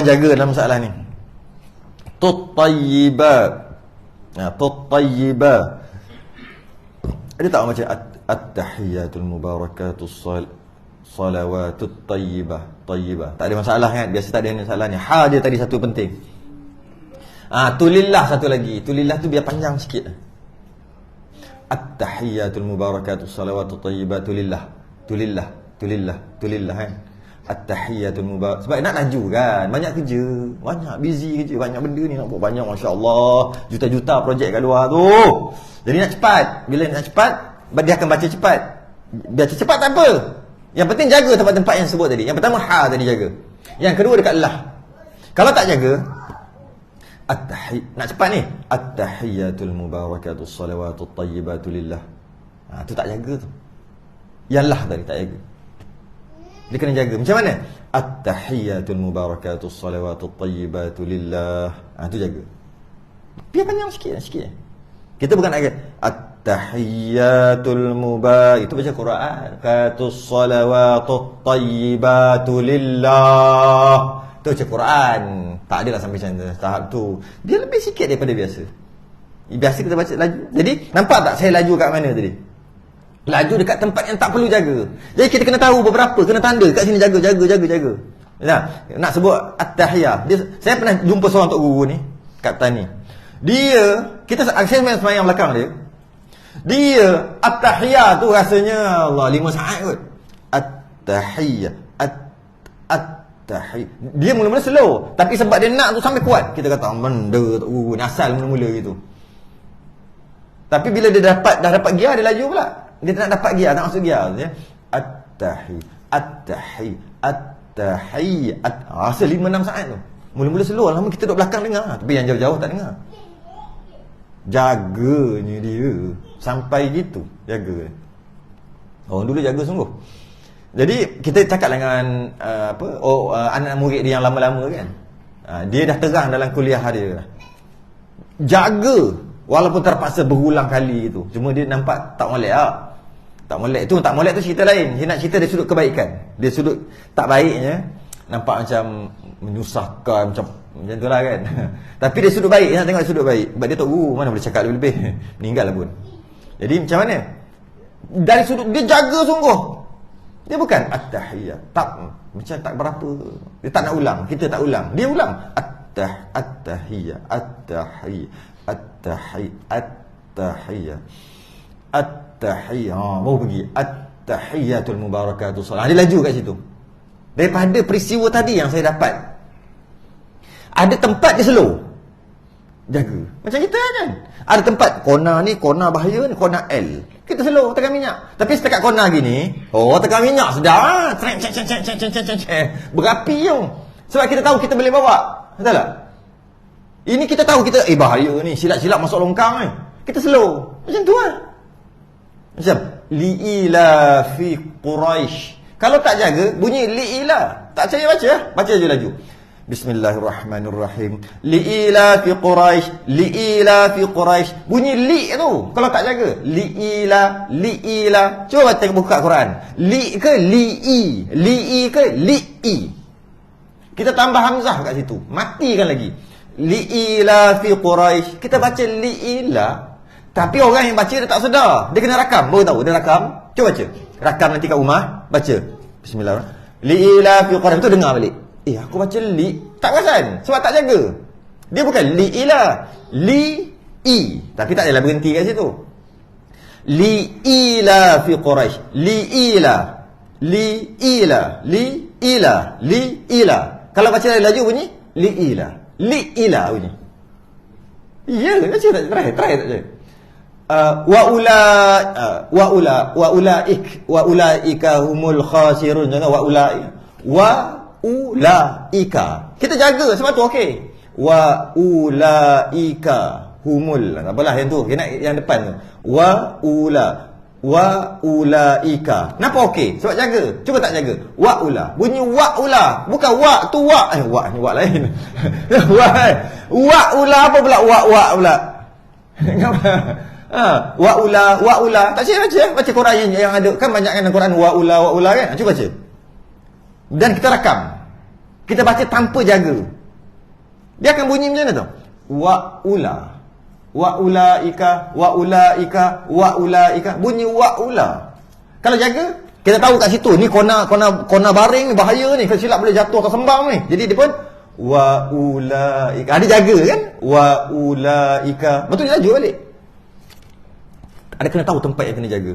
jaga dalam masalah ni. Tut-tayyibat. Tut-tayyibat. Ada tak macam at-tahiyyatul mubarakatus salawatut tayyibah. Tak ada masalah kan? Biasa tak ada masalahnya. Ha dia tadi satu penting. Tulillah satu lagi. Tulillah tu biar panjang sikit. At-tahiyyatul mubarakatus salawatut tayyibah tulillah kan. At-tahiyyatul mubarak. Sebab nak laju kan. Banyak kerja, banyak busy kerja, banyak benda ni nak buat banyak, masya-Allah. Juta-juta projek kat luar tu. Jadi nak cepat. Bila nak cepat, dia akan baca cepat. Baca cepat tak apa. Yang penting jaga tempat-tempat yang sebut tadi. Yang pertama ha tadi jaga. Yang kedua dekat lah. Kalau tak jaga, nak cepat ni. At-tahiyyatul mubarakatus salawatut tayyibatu lillah. Tu tak jaga tu. Yang lah tadi tak jaga. Dia kena jaga. Macam mana? At-tahiyyatul mubarakatus salawatut tayyibatu lillah. Tu jaga. Biar panjang sikit. Kita bukan nak at-tahiyyatul mubarak. Itu baca Quran. Katus salawatut tayyibatu lillah. Itu baca Quran. Tak adalah sampai macam tahap tu. Dia lebih sikit daripada biasa. Biasa kita baca laju. Jadi nampak tak saya laju kat mana tadi? Laju dekat tempat yang tak perlu jaga. Jadi kita kena tahu beberapa, kena tanda kat sini jaga. Nah, nak sebut at-tahiyah. Saya pernah jumpa seorang tok guru ni, kat petani. Saya semayang belakang dia. Dia at-tahiyah tu rasanya Allah 5 saat kot. At-tahiyah. At-tahiyah. Dia mula-mula slow, tapi sebab dia nak tu sampai kuat. Kita kata benda tok guru ni asal mula-mula gitu. Tapi bila dia dah dapat gear, dia laju pula. Dia tak nak dapat gear, tak masuk gear ya. At-tahiyat. Rasa 5-6 saat tu. Mula-mula slow, lama kita duduk belakang dengar. Tapi yang jauh-jauh tak dengar. Jaganya dia sampai gitu, jaga. Orang dulu jaga sungguh. Jadi kita cakap dengan anak murid dia yang lama-lama kan. Dia dah terang dalam kuliah dia. Jaga walaupun terpaksa berulang kali itu. Cuma dia nampak tak molek lah. Tak molek tu cerita lain. Dia nak cerita dari sudut kebaikan. Dia sudut tak baiknya nampak macam menyusahkan, macam tu lah kan. Tapi dia sudut baik, dia nak tengok sudut baik. Sebab dia tok guru, mana boleh cakap lebih-lebih. Meninggal lah pun. Jadi macam mana? Dari sudut dia jaga sungguh. Dia bukan at-tahiyat. Macam tak berapa. Dia tak nak ulang. Kita tak ulang. Dia ulang. At-tahiyat. Baru pergi. At-tahiyatul mubarakatul salat. Dia laju kat situ. Daripada peristiwa tadi yang saya dapat, ada tempat dia slow, jaga. Macam kita kan, ada tempat kona ni, kona bahaya ni, kona L, kita slow tekan minyak. Tapi setakat kona gini, tekan minyak sedar, berapi je. Sebab kita tahu kita boleh bawa. Betul tak? Ini kita tahu kita bahaya ni, silap-silap masuk longkang ni, kita slow. Macam tu lah. Macam li'ila fi Quraisy. Kalau tak jaga, bunyi li'ila. Tak percaya baca, baca je laju. Bismillahirrahmanirrahim. Li'ila fi Quraisy. Bunyi li tu. Kalau tak jaga, li'ila. Cuba baca buka Quran. Li ke li'i? Li'i ke li'i? Kita tambah hamzah kat situ. Matikan lagi. Li'ila fi Quraisy. Kita baca li'ila. Tapi orang yang baca dia tak sedar. Dia kena rakam, baru tahu dia rakam. Cuba baca. Rakam nanti kat rumah, baca. Bismillahirrahmanirrahim. Li'ila fi Quraisy. Tu dengar balik. Aku baca li. Tak perasan. Sebab tak jaga. Dia bukan li'ila. Li'i. Tapi tak adalah berhenti kat situ. Li'ila fi Quraisy. Li'ila. Kalau baca laju bunyi li'ila. Li'ila bunyi. Ya, baca tak? Try tak je. Wa ulaika humul khasirun. Jangan wa ulaika. Kita jaga sebab tu okey. Wa ulaika humul. Tak apalah yang tu. Kita nak yang depan tu. Wa ulaika. Kenapa okey? Sebab jaga. Cuba tak jaga. Wa ula. Bunyi wa ula. Bukan wa tu wa. Wa ni wa lain. Wa ula apa pula wa pula? Wa ula. Tak baca Quran yang ada. Kan banyak kan Quran wa ula kan? Cuba baca. Dan kita rakam. Kita baca tanpa jaga. Dia akan bunyi macam mana tu? Wa ulaika. Bunyi wa ula. Kalau jaga, kita tahu kat situ ni kona baring ni bahaya ni. Kalau silap boleh jatuh tersembam ni. Jadi dia pun wa ulaika. Dia jaga kan? Wa ulaika. Betul dia laju balik. Ada kena tahu tempat yang kena jaga.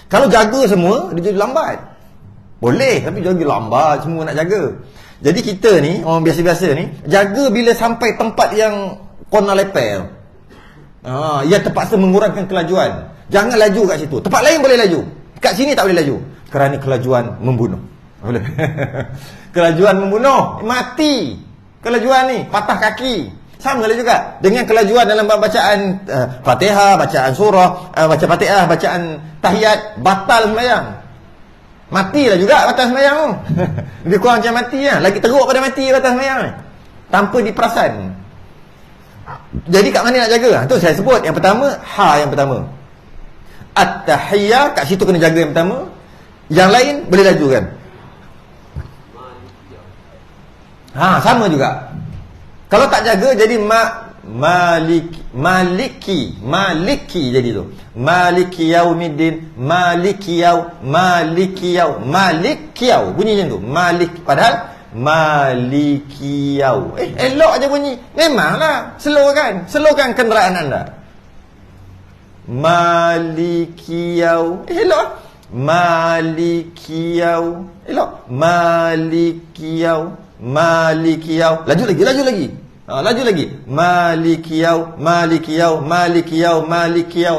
Kalau jaga semua, dia jadi lambat. Boleh, tapi jaga lambat, semua nak jaga. Jadi kita ni, orang biasa-biasa ni, jaga bila sampai tempat yang kona lepel. Yang terpaksa mengurangkan kelajuan. Jangan laju kat situ. Tempat lain boleh laju. Kat sini tak boleh laju. Kerana kelajuan membunuh. Boleh. Kelajuan membunuh, mati. Kelajuan ni, patah kaki. Sama lah juga dengan kelajuan dalam bacaan Fatihah, bacaan surah, baca Fatihah, bacaan tahiyat, batal sembahyang. Matilah juga batal sembahyang tu. Lebih kurang macam mati lah. Lagi teruk pada mati batal sembahyang ni. Tanpa diperasan. Jadi kat mana nak jaga? Tu saya sebut. Yang pertama, yang pertama. At-tahiyyah, kat situ kena jaga yang pertama. Yang lain boleh laju kan? Sama juga. Kalau tak jaga jadi maliki jadi tu. Maliki yaumiddin, maliki yau. Bunyi macam tu. Padahal maliki yau. Elok aja bunyi. Memanglah slowkan kenderaan anda. Maliki yau. Elok. Maliki yau. Elok. Maliki yau. Laju lagi. Laju lagi. Maliki yau.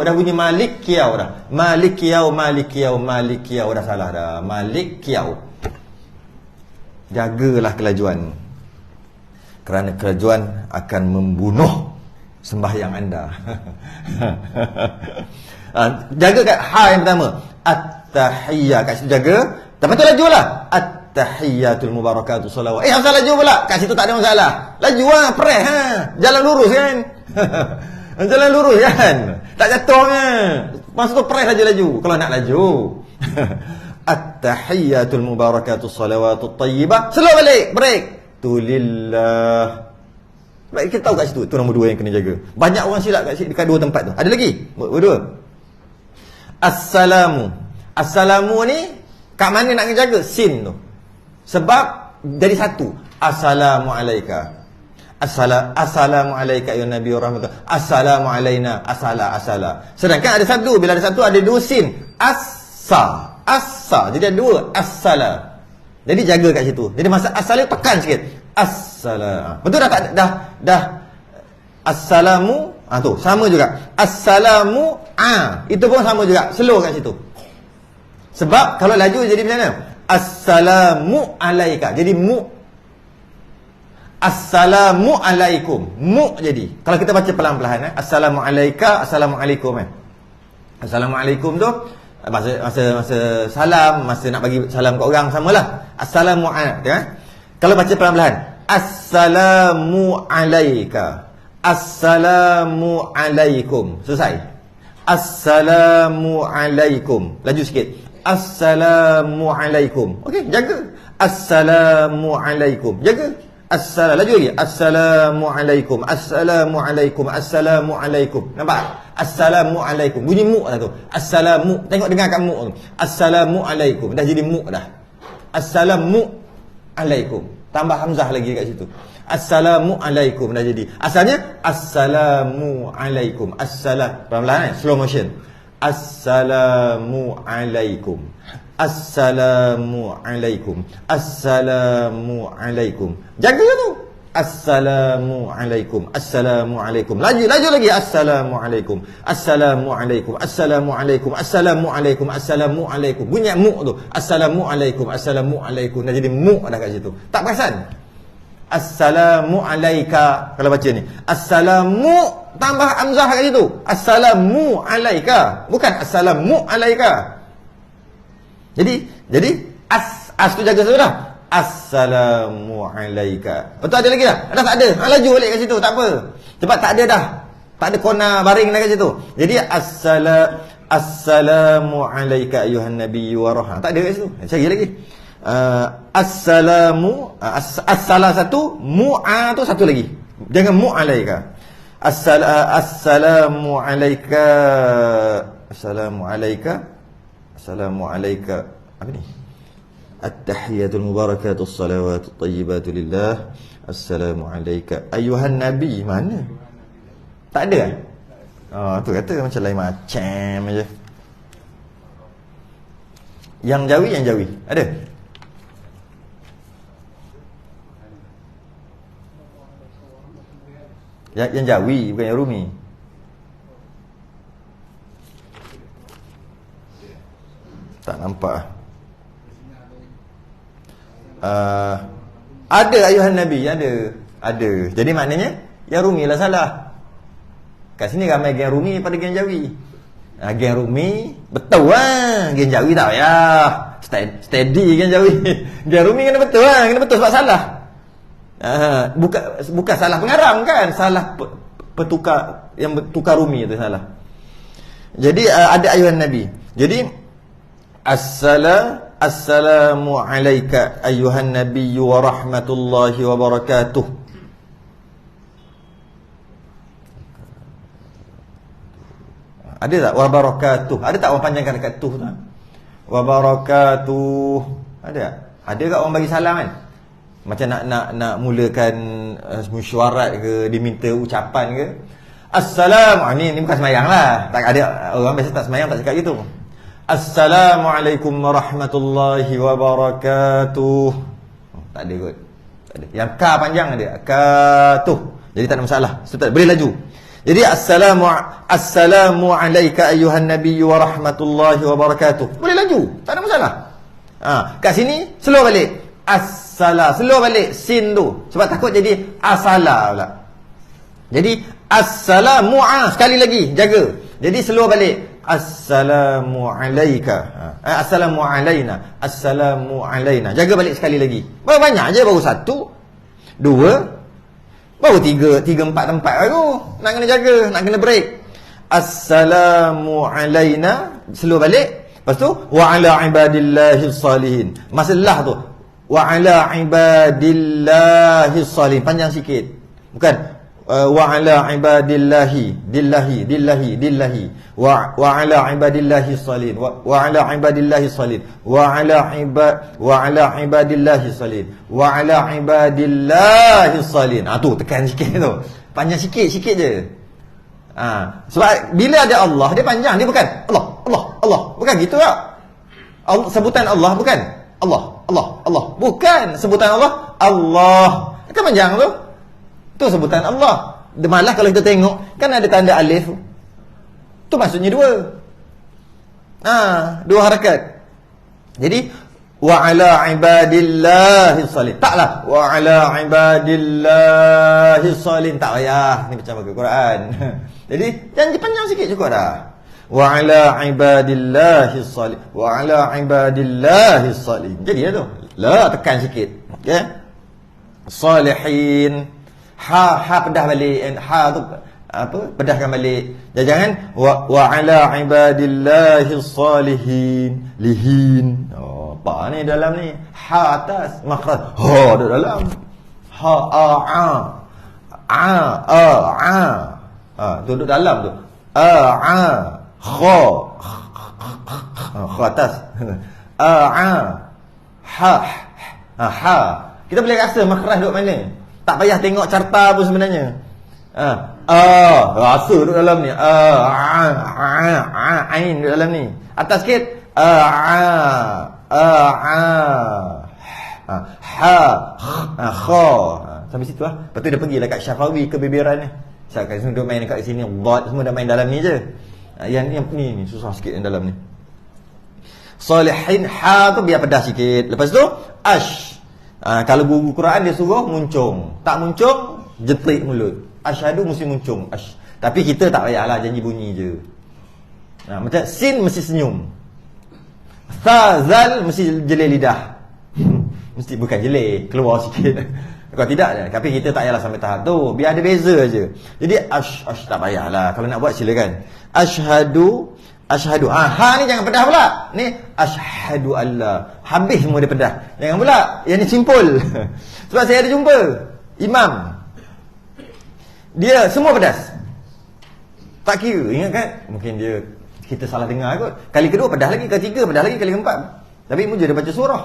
Dah bunyi maliki yau dah. Maliki yau dah salah dah. Maliki yau. Jagalah kelajuan. Kerana kelajuan akan membunuh sembahyang anda. Jaga kat ha yang pertama. At-tahiyyah. Kat situ jaga. Lepas tu laju lah. At-tahiyyatul mubarakatuh salawat. Asal laju pula. Kat situ tak ada masalah. Laju lah. Press ha. Jalan lurus kan. Jalan lurus kan. Tak jatuhnya. Masa tu press saja laju. Kalau nak laju. At-tahiyyatul mubarakatuh salawatut tayyibah. Slow balik. Break. Tulillah. Baik, kita tahu kat situ. Itu nombor 2 yang kena jaga. Banyak orang silap kat situ, dekat 2 tempat tu. Ada lagi? Berdua. Assalamu ni kat mana nak kena jaga? Sin tu. Sebab dari satu. Assalamualaikum. Assalamualaikum ya Nabi wa rahmatullah. Assalamu alaina. Asala. Sedangkan ada satu. Bila ada satu ada 2 sin. Assa. Jadi ada 2. Assala. Jadi jaga kat situ. Jadi masa asal ni tekan sikit. Assalam. Betul dah assalamu. Tu sama juga. Assalamu itu pun sama juga. Slow kat situ. Sebab kalau laju jadi macam mana? Assalamu alaika. Jadi mu. Assalamu alaikum. Mu jadi. Kalau kita baca pelan-pelan Assalamu alaika, assalamualaikum Assalamualaikum tu masa salam, masa nak bagi salam kat orang samalah. Assalamu alaikum. Kalau baca pelan-pelan. Assalamu alaika. Assalamu alaikum. Selesai. Assalamu alaikum. Laju sikit. Assalamu alaikum. Okey, jaga. Assalamu alaikum. Jaga. Laju lagi. Assalamu alaikum. Assalamu alaikum. Assalamu alaikum. Nampak? Assalamu alaikum. Bunyi mu dah tu. Assalamu. Tengok dengar kat mu tu. Assalamu alaikum. Dah jadi mu dah. Assalamu alaikum. Tambah hamzah lagi dekat situ. Assalamu alaikum dah jadi. Asalnya assalamu alaikum. Pelan-pelan slow motion. Assalamu alaikum. Assalamu alaikum. Assalamu alaikum. Jaga tu. Assalamu alaikum. Assalamu alaikum. Laju lagi. Assalamu alaikum. Assalamu alaikum. Assalamu alaikum. Assalamu alaikum. Assalamu alaikum. Bunyi mu tu. Assalamu alaikum. Assalamu alaikum. Dah jadi mu dah kat situ. Tak perasan. Assalamu alaika. Kalau baca ni. Assalamu tambah hamzah kat situ. Assalamu alaika. Bukan assalamu alaika. Jadi as tu jaga sudah. Assalamu alaika. Betul ada lagi dah? Dah tak ada. Laju balik kat situ, tak apa. Sebab tak ada dah. Tak ada kona baring dah kat situ. Jadi assalamu alaika ayuhan nabiyyu wa rahmah. Tak ada kat situ. Cari lagi. Assalamu as-salah satu, mu'a tu satu lagi. Jangan mu alaika. Assalamu alaika. Assalamu alaika. Assalamu alaika. Apa ni? At-tahiyyatul mubarakatus salawatut tayyibatu lillah. Assalamu alayka ayuhan nabi. Mana? Tak ada. Tu kata macam lain macam aja. Yang jawi. Ada? Yang jawi bukan yang rumi. Tak nampak. Ada ayuhan Nabi. Ada. Jadi maknanya yang rumi lah salah. Kat sini ramai gen rumi pada gen jawi. Gen rumi betul lah. Gen jawi tak payah. Steady gen jawi. Gen rumi kena betul lah. Kena betul sebab salah. Bukan salah pengarang kan. Salah petukar. Yang tukar rumi tu salah. Jadi ada ayuhan Nabi. Jadi Assalamu alayka ayuhan nabiyyu wa rahmatullahi wa barakatuh. Ada tak? Wa barakatuh. Ada tak orang panjangkan dekat tuh tu? Wa barakatuh. Ada tak? Ada tak orang bagi salam kan? Macam nak mulakan mesyuarat ke, diminta ucapan ke. Assalamualaikum. Ni bukan semayang lah. Tak ada orang biasa tak semayang tak cakap gitu. Assalamualaikum warahmatullahi wabarakatuh. Tak ada kot. Tak ada. Yang ka panjang ada. Katuh. Jadi tak ada masalah. Ustaz boleh laju. Jadi assalamu alayka ayyuhan nabiyyu wa rahmatullahi wa barakatuh. Boleh laju, tak ada masalah. Kat sini slow balik. Slow balik sin tu. Sebab takut jadi asala pula. Jadi assalamu sekali lagi, jaga. Jadi slow balik. Assalamu alayka. Assalamu alayna. Assalamu alayna. Jaga balik sekali lagi. Baru banyak je, baru 1, 2, baru 3, 4 tempat baru. Nak kena jaga, nak kena break. Assalamu alayna. Slow balik. Lepas tu wa ala ibadillahis salihin. Masalah tu wa ala ibadillahis salihin. Panjang sikit. Bukan wa ala ibadillahi dillahi wa ala ibadillahis salihin wa ala ibadillahis salihin wa ala ibadillahis salihin wa ala ibadillahis salihin. Tu tekan sikit tu. Panjang sikit je. Sebab bila ada Allah dia panjang, dia bukan Allah. Bukan gitu tak? Sebutan Allah bukan Allah. Bukan sebutan Allah. Kan panjang tu. Tu sebutan Allah. Malah kalau kita tengok kan ada tanda alif. Tu maksudnya 2. 2 harakat. Jadi wa ala ibadillahis salihin. Taklah wa ala ibadillahis salihin. Tak payah. Ni macam baca Quran. Jadi janji panjang sikit cukup dah. Wa ala ibadillahis salihin. Wa ala ibadillahis salihin. Jadi tu. La tekan sikit. Okey. Salihin. Ha pedah balik. Ha tu apa? Pedahkan balik. Jangan wa ala ibadillahis salihin. Lihin. Apa ni dalam ni? Ha atas makhraj. Ha ada dalam. Ha tu duduk dalam tu. Kha atas. Ha. Kita boleh rasa makhraj duduk mana. Tak payah tengok carta pun sebenarnya. Rasa duduk dalam ni. Ain duduk dalam ni. Atas sikit. Kha. Sampai situ lah. Lepas tu dia pergilah kat Syafawi kebeberan ni. Kat sini duduk main kat sini. Semua dah main dalam ni je. Yang ni susah sikit yang dalam ni. Salihin. Ha tu biar pedas sikit. Lepas tu kalau guru Quran dia suruh muncung. Tak muncung, jetrik mulut. Asyhadu mesti muncung. Tapi kita tak payahlah, janji bunyi je. Macam sin mesti senyum. Zal mesti jelih lidah. Mesti bukan jelih, keluar sikit. Kalau tidak, tapi kita tak payahlah sampai tahap tu. Biar ada beza je. Jadi tak payahlah. Kalau nak buat silakan. Asyhadu. Ha ni jangan pedah pula. Ni asyhadu alla. Habis semua dia pedah. Jangan pula. Yang ni simpul. Sebab saya ada jumpa imam. Dia semua pedas. Tak kira. Ingat kan? Mungkin kita salah dengar kot. Kali kedua pedah lagi, kali ketiga pedah lagi, kali keempat. Tapi muja dia baca surah.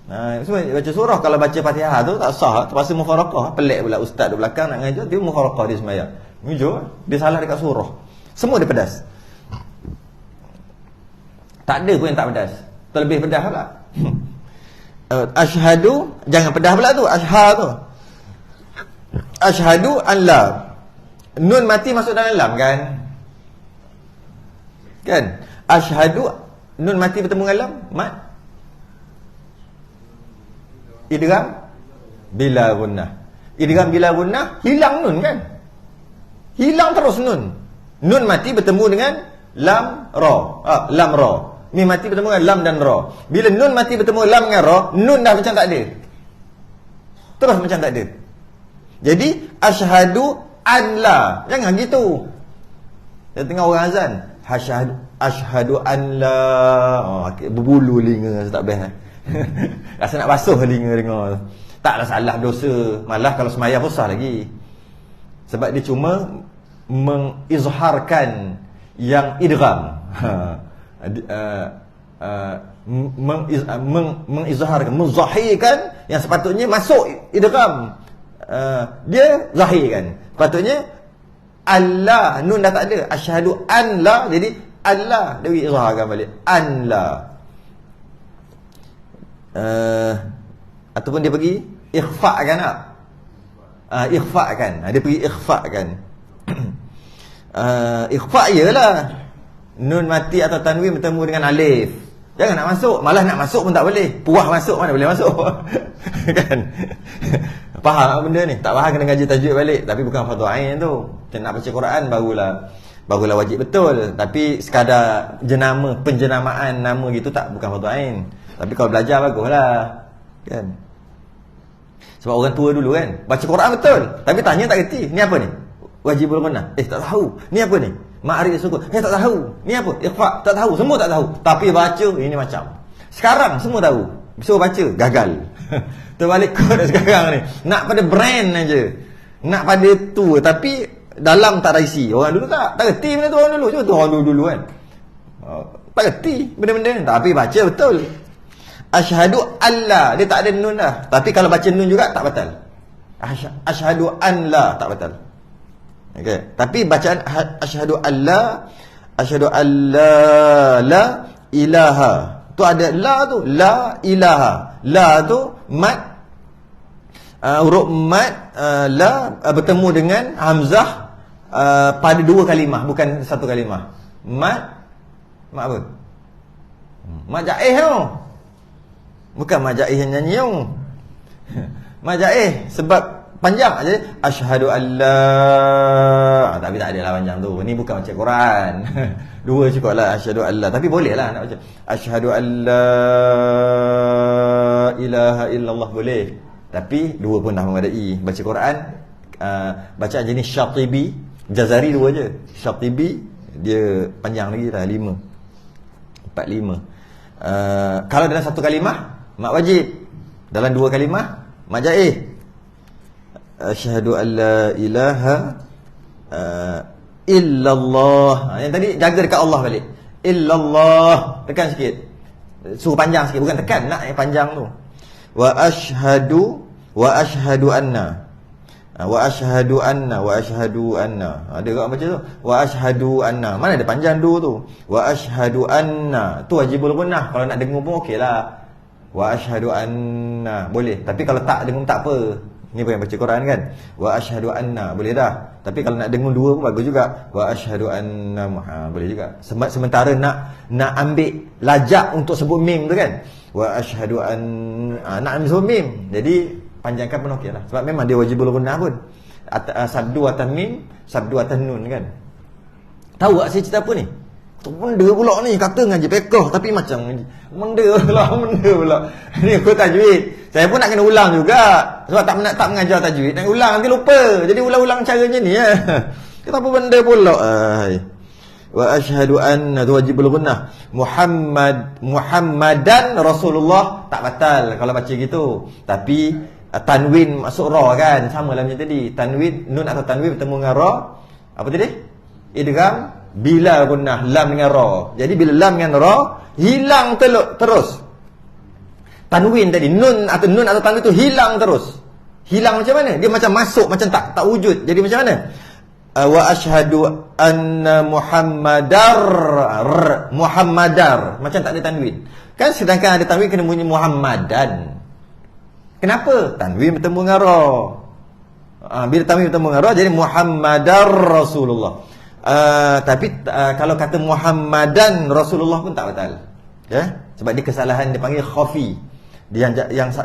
Baca surah. Kalau baca Fatihah tu tak sah. Terpaksa mufaraqah. Pelik pula ustaz di belakang nak ngajar, dia mufaraqah dia sembahyang. Muja dia salah dekat surah. Semua dia pedas. Tak ada pun yang tak pedas. Terlebih pedas pula. Asyhadu, jangan pedas pula tu. Tu. Asyhadu an la. Nun mati masuk dalam lam kan? Kan? Asyhadu, nun mati bertemu dengan lam, mat. Idgham bila gunnah. Idgham bila gunnah, hilang nun kan? Hilang terus nun. Nun mati bertemu dengan lam ra. Lam ra. Mim mati bertemu dengan lam dan ra. Bila nun mati bertemu lam dengan ra, nun dah macam tak ada. Terus macam tak ada. Jadi asyhadu an la. Jangan gitu. Dia tengah orang azan. Asyhadu an la. Berbulu telinga tak best. Rasa nak basuh telinga dengar. Taklah salah dosa. Malah kalau sembahyang pun sah lagi. Sebab dia cuma mengizharkan yang idgham. Mengizharkan, menzahirkan yang sepatutnya masuk idgham. Dia zahirkan. Sepatutnya Allah, nun dah tak ada. Asyhadu an la, jadi Allah dia izharkan balik. An la. Ataupun dia pergi ikhfa'kan tak? Ikhfa'kan. Dia pergi ikhfa'kan. Ikhfa' ialah nun mati atau tanwin bertemu dengan alif. Jangan nak masuk, malah nak masuk pun tak boleh. Puah masuk mana boleh masuk. Kan? Faham tak benda ni? Tak faham kena ngaji tajwid balik. Tapi bukan fardu ain tu. Kita nak baca Quran barulah wajib betul. Tapi sekadar jenama, penjenamaan nama gitu tak, bukan fardu ain. Tapi kalau belajar baguslah. Kan? Sebab orang tua dulu kan, baca Quran betul, tapi tanya tak reti. Ni apa ni? Wajibul gunnah. Tak tahu. Ni apa ni? Ma'arif sukun. Tak tahu. Ni apa? Ikhfa. Tak tahu. Semua tak tahu. Tapi baca ini macam. Sekarang semua tahu. Suruh baca, gagal. Terbalik kod sekarang ni. Nak pada brand aja. Nak pada tu, tapi dalam tak ada isi. Orang dulu tak reti benda tu orang dulu. Cuba tu orang dulu kan. Tak reti benda-benda ni. Tapi baca betul. Asyhadu alla, dia tak ada nun dah. Tapi kalau baca nun juga tak batal. Asyhadu an la tak batal. Okey. Tapi bacaan asyhadu alla, asyhadu alla la ilaha. Tu ada la tu, la ilaha. La tu mad, huruf mad, la bertemu dengan hamzah pada dua kalimah, bukan satu kalimah. Mad apa? Mad jaih tu. Bukan mad jaih yang nyanyi tu. Mad jaih sebab panjang aja. Asyhadu alla. Tapi tak adalah panjang tu. Ni bukan baca Quran. Dua cukup lah. Asyhadu alla. Tapi boleh lah nak baca. Asyhadu alla ilaha illallah boleh. Tapi dua pun dah memadai. Baca Quran bacaan jenis Syatibi, Jazari dua je. Syatibi dia panjang lagi dah 5. 4 5. Kalau dalam satu kalimah mak wajib. Dalam dua kalimah mak jaih. Asyhadu an la ilaha illallah. Yang tadi jaga dekat Allah balik. Illallah. Tekan sikit. Suruh panjang sikit. Bukan tekan, nak yang panjang tu. Wa ashhadu anna. Wa ashhadu anna. Ada orang baca tu. Wa ashhadu anna. Mana ada panjang dua tu. Wa ashhadu anna. Tu wajibul gunnah. Kalau nak dengung pun okey lah. Wa ashhadu anna. Boleh. Tapi kalau tak dengung tak apa. Ni pun yang baca Quran kan. Wa asyhadu anna boleh dah. Tapi kalau nak dengung dua pun bagus juga. Wa asyhadu anna boleh juga. Sementara nak ambil lajak untuk sebut mim tu kan. Wa asyhadu nak ambil sebut mim. Jadi panjangkan pun okey lah. Sebab memang dia wajibul gunnah pun. Sabdu atas mim, sabdu atas nun kan. Tahu tak saya cerita apa ni? Tu benda pula ni kata ngaji fiqh tapi macam ngaji. Benda pula. Ni aku tajwid. Saya pun nak kena ulang juga. Sebab tak mengajar tajwid. Nak ulang nanti lupa. Jadi ulang-ulang cara macam ni ya. Kita apa benda pula. Wa asyhadu anna wajibul gunnah. Muhammadan Rasulullah tak batal kalau baca gitu. Tapi tanwin masuk ra kan. Sama lah macam tadi. Tanwin, nun atau tanwin bertemu dengan ra. Apa tadi? Idgham bila gunnah lam dengan ra. Jadi bila lam dengan ra hilang terus. Tanwin tadi nun atau tanwin tu hilang terus. Hilang macam mana? Dia macam masuk, macam tak wujud. Jadi macam mana? Wa asyhadu anna Muhammadar. Macam tak ada tanwin. Kan sedangkan ada tanwin kena bunyi Muhammadan. Kenapa? Tanwin bertemu dengan ra. Bila tanwin bertemu dengan ra jadi Muhammadar Rasulullah. Tapi kalau kata Muhammadan Rasulullah pun tak batal. Ya? Sebab dia kesalahan dia panggil khafi. Dia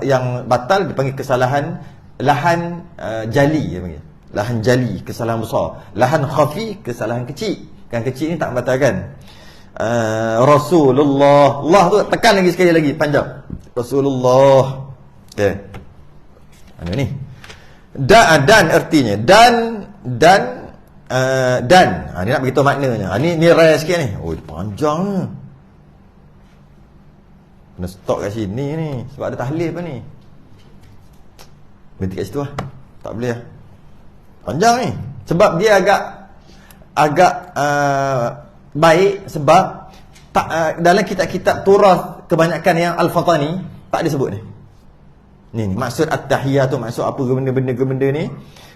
yang batal dipanggil kesalahan lahan jali dia panggil. Lahan jali, kesalahan besar. Lahan khafi, kesalahan kecil. Kan kecil ni tak batalkan. Rasulullah. Allah tu tekan lagi sekali lagi panjang. Rasulullah. Okey. Mana ni? Dan artinya dan ni nak beritahu maknanya. Ni rare sikit ni. Oh panjang ni. Kena stop kat sini ni. Sebab ada tahlil apa ni. Berhenti kat situ lah. Tak boleh lah. Panjang ni. Sebab dia agak agak baik sebab dalam kitab-kitab turas kebanyakan yang Al-Fatani tak disebut ni. Ni maksud at-tahiyat tu, maksud apa benda-benda ni.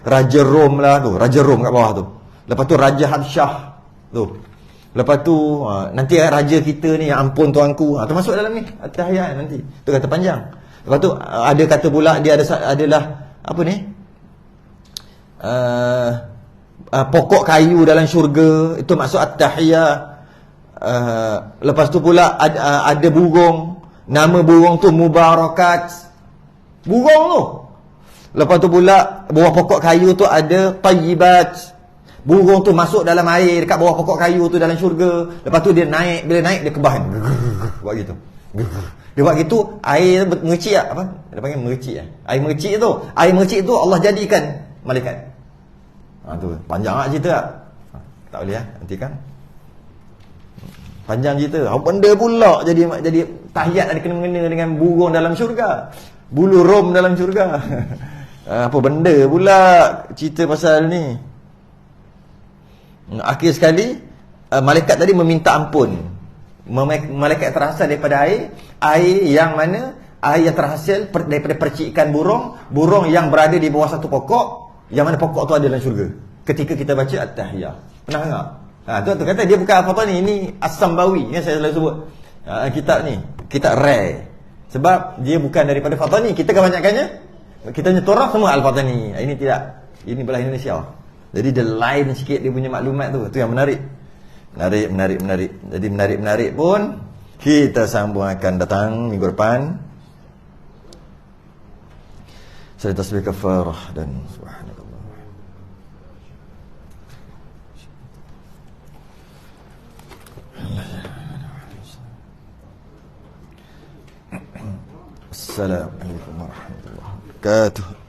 Raja Rom lah tu, Raja Rom kat bawah tu. Lepas tu Raja Habsyah tu. Lepas tu nanti raja kita ni, ampun tuanku, termasuk dalam ni at-tahiyat nanti. Tu kata panjang. Lepas tu ada kata pula dia adalah apa ni? Pokok kayu dalam syurga, itu maksud at-tahiyat. Lepas tu pula ada burung, nama burung tu Mubarakat, burung tu. Lepas tu pula bawah pokok kayu tu ada Tayyibat, burung tu masuk dalam air dekat bawah pokok kayu tu dalam syurga. Lepas tu dia naik, bila naik dia kebah buat gitu. Dia buat gitu, air mengecik apa? Dia panggil mengecik Air mengecik tu Allah jadikan malaikat. Tu panjang lah cerita tak? Tak boleh nanti kan. Panjang cerita. Apa benda pula jadi tahiyat ada kena-mengena dengan burung dalam syurga, bulu rom dalam syurga. Apa benda pula cerita pasal ni. Akhir sekali malaikat tadi meminta ampun. Malaikat terhasil daripada air yang mana air yang terhasil daripada percikan burung yang berada di bawah satu pokok, yang mana pokok tu ada dalam syurga ketika kita baca at-tahiyat. Pernah dengar? Tu kata dia bukan Al-Fatani, ini As-Sambawi yang saya selalu sebut. Kitab ni, kitab rare. Sebab dia bukan daripada Fatani. Kita kebanyakannya, kita nyetorah semua Al-Fatani. Ini tidak. Ini belah Indonesia. Jadi dia lain sikit dia punya maklumat tu. Itu yang menarik. Menarik. Jadi menarik pun kita sambung akan datang minggu depan. Saya tasbih kafarah dan subhanallah. Assalamualaikum warahmatullahi wabarakatuh.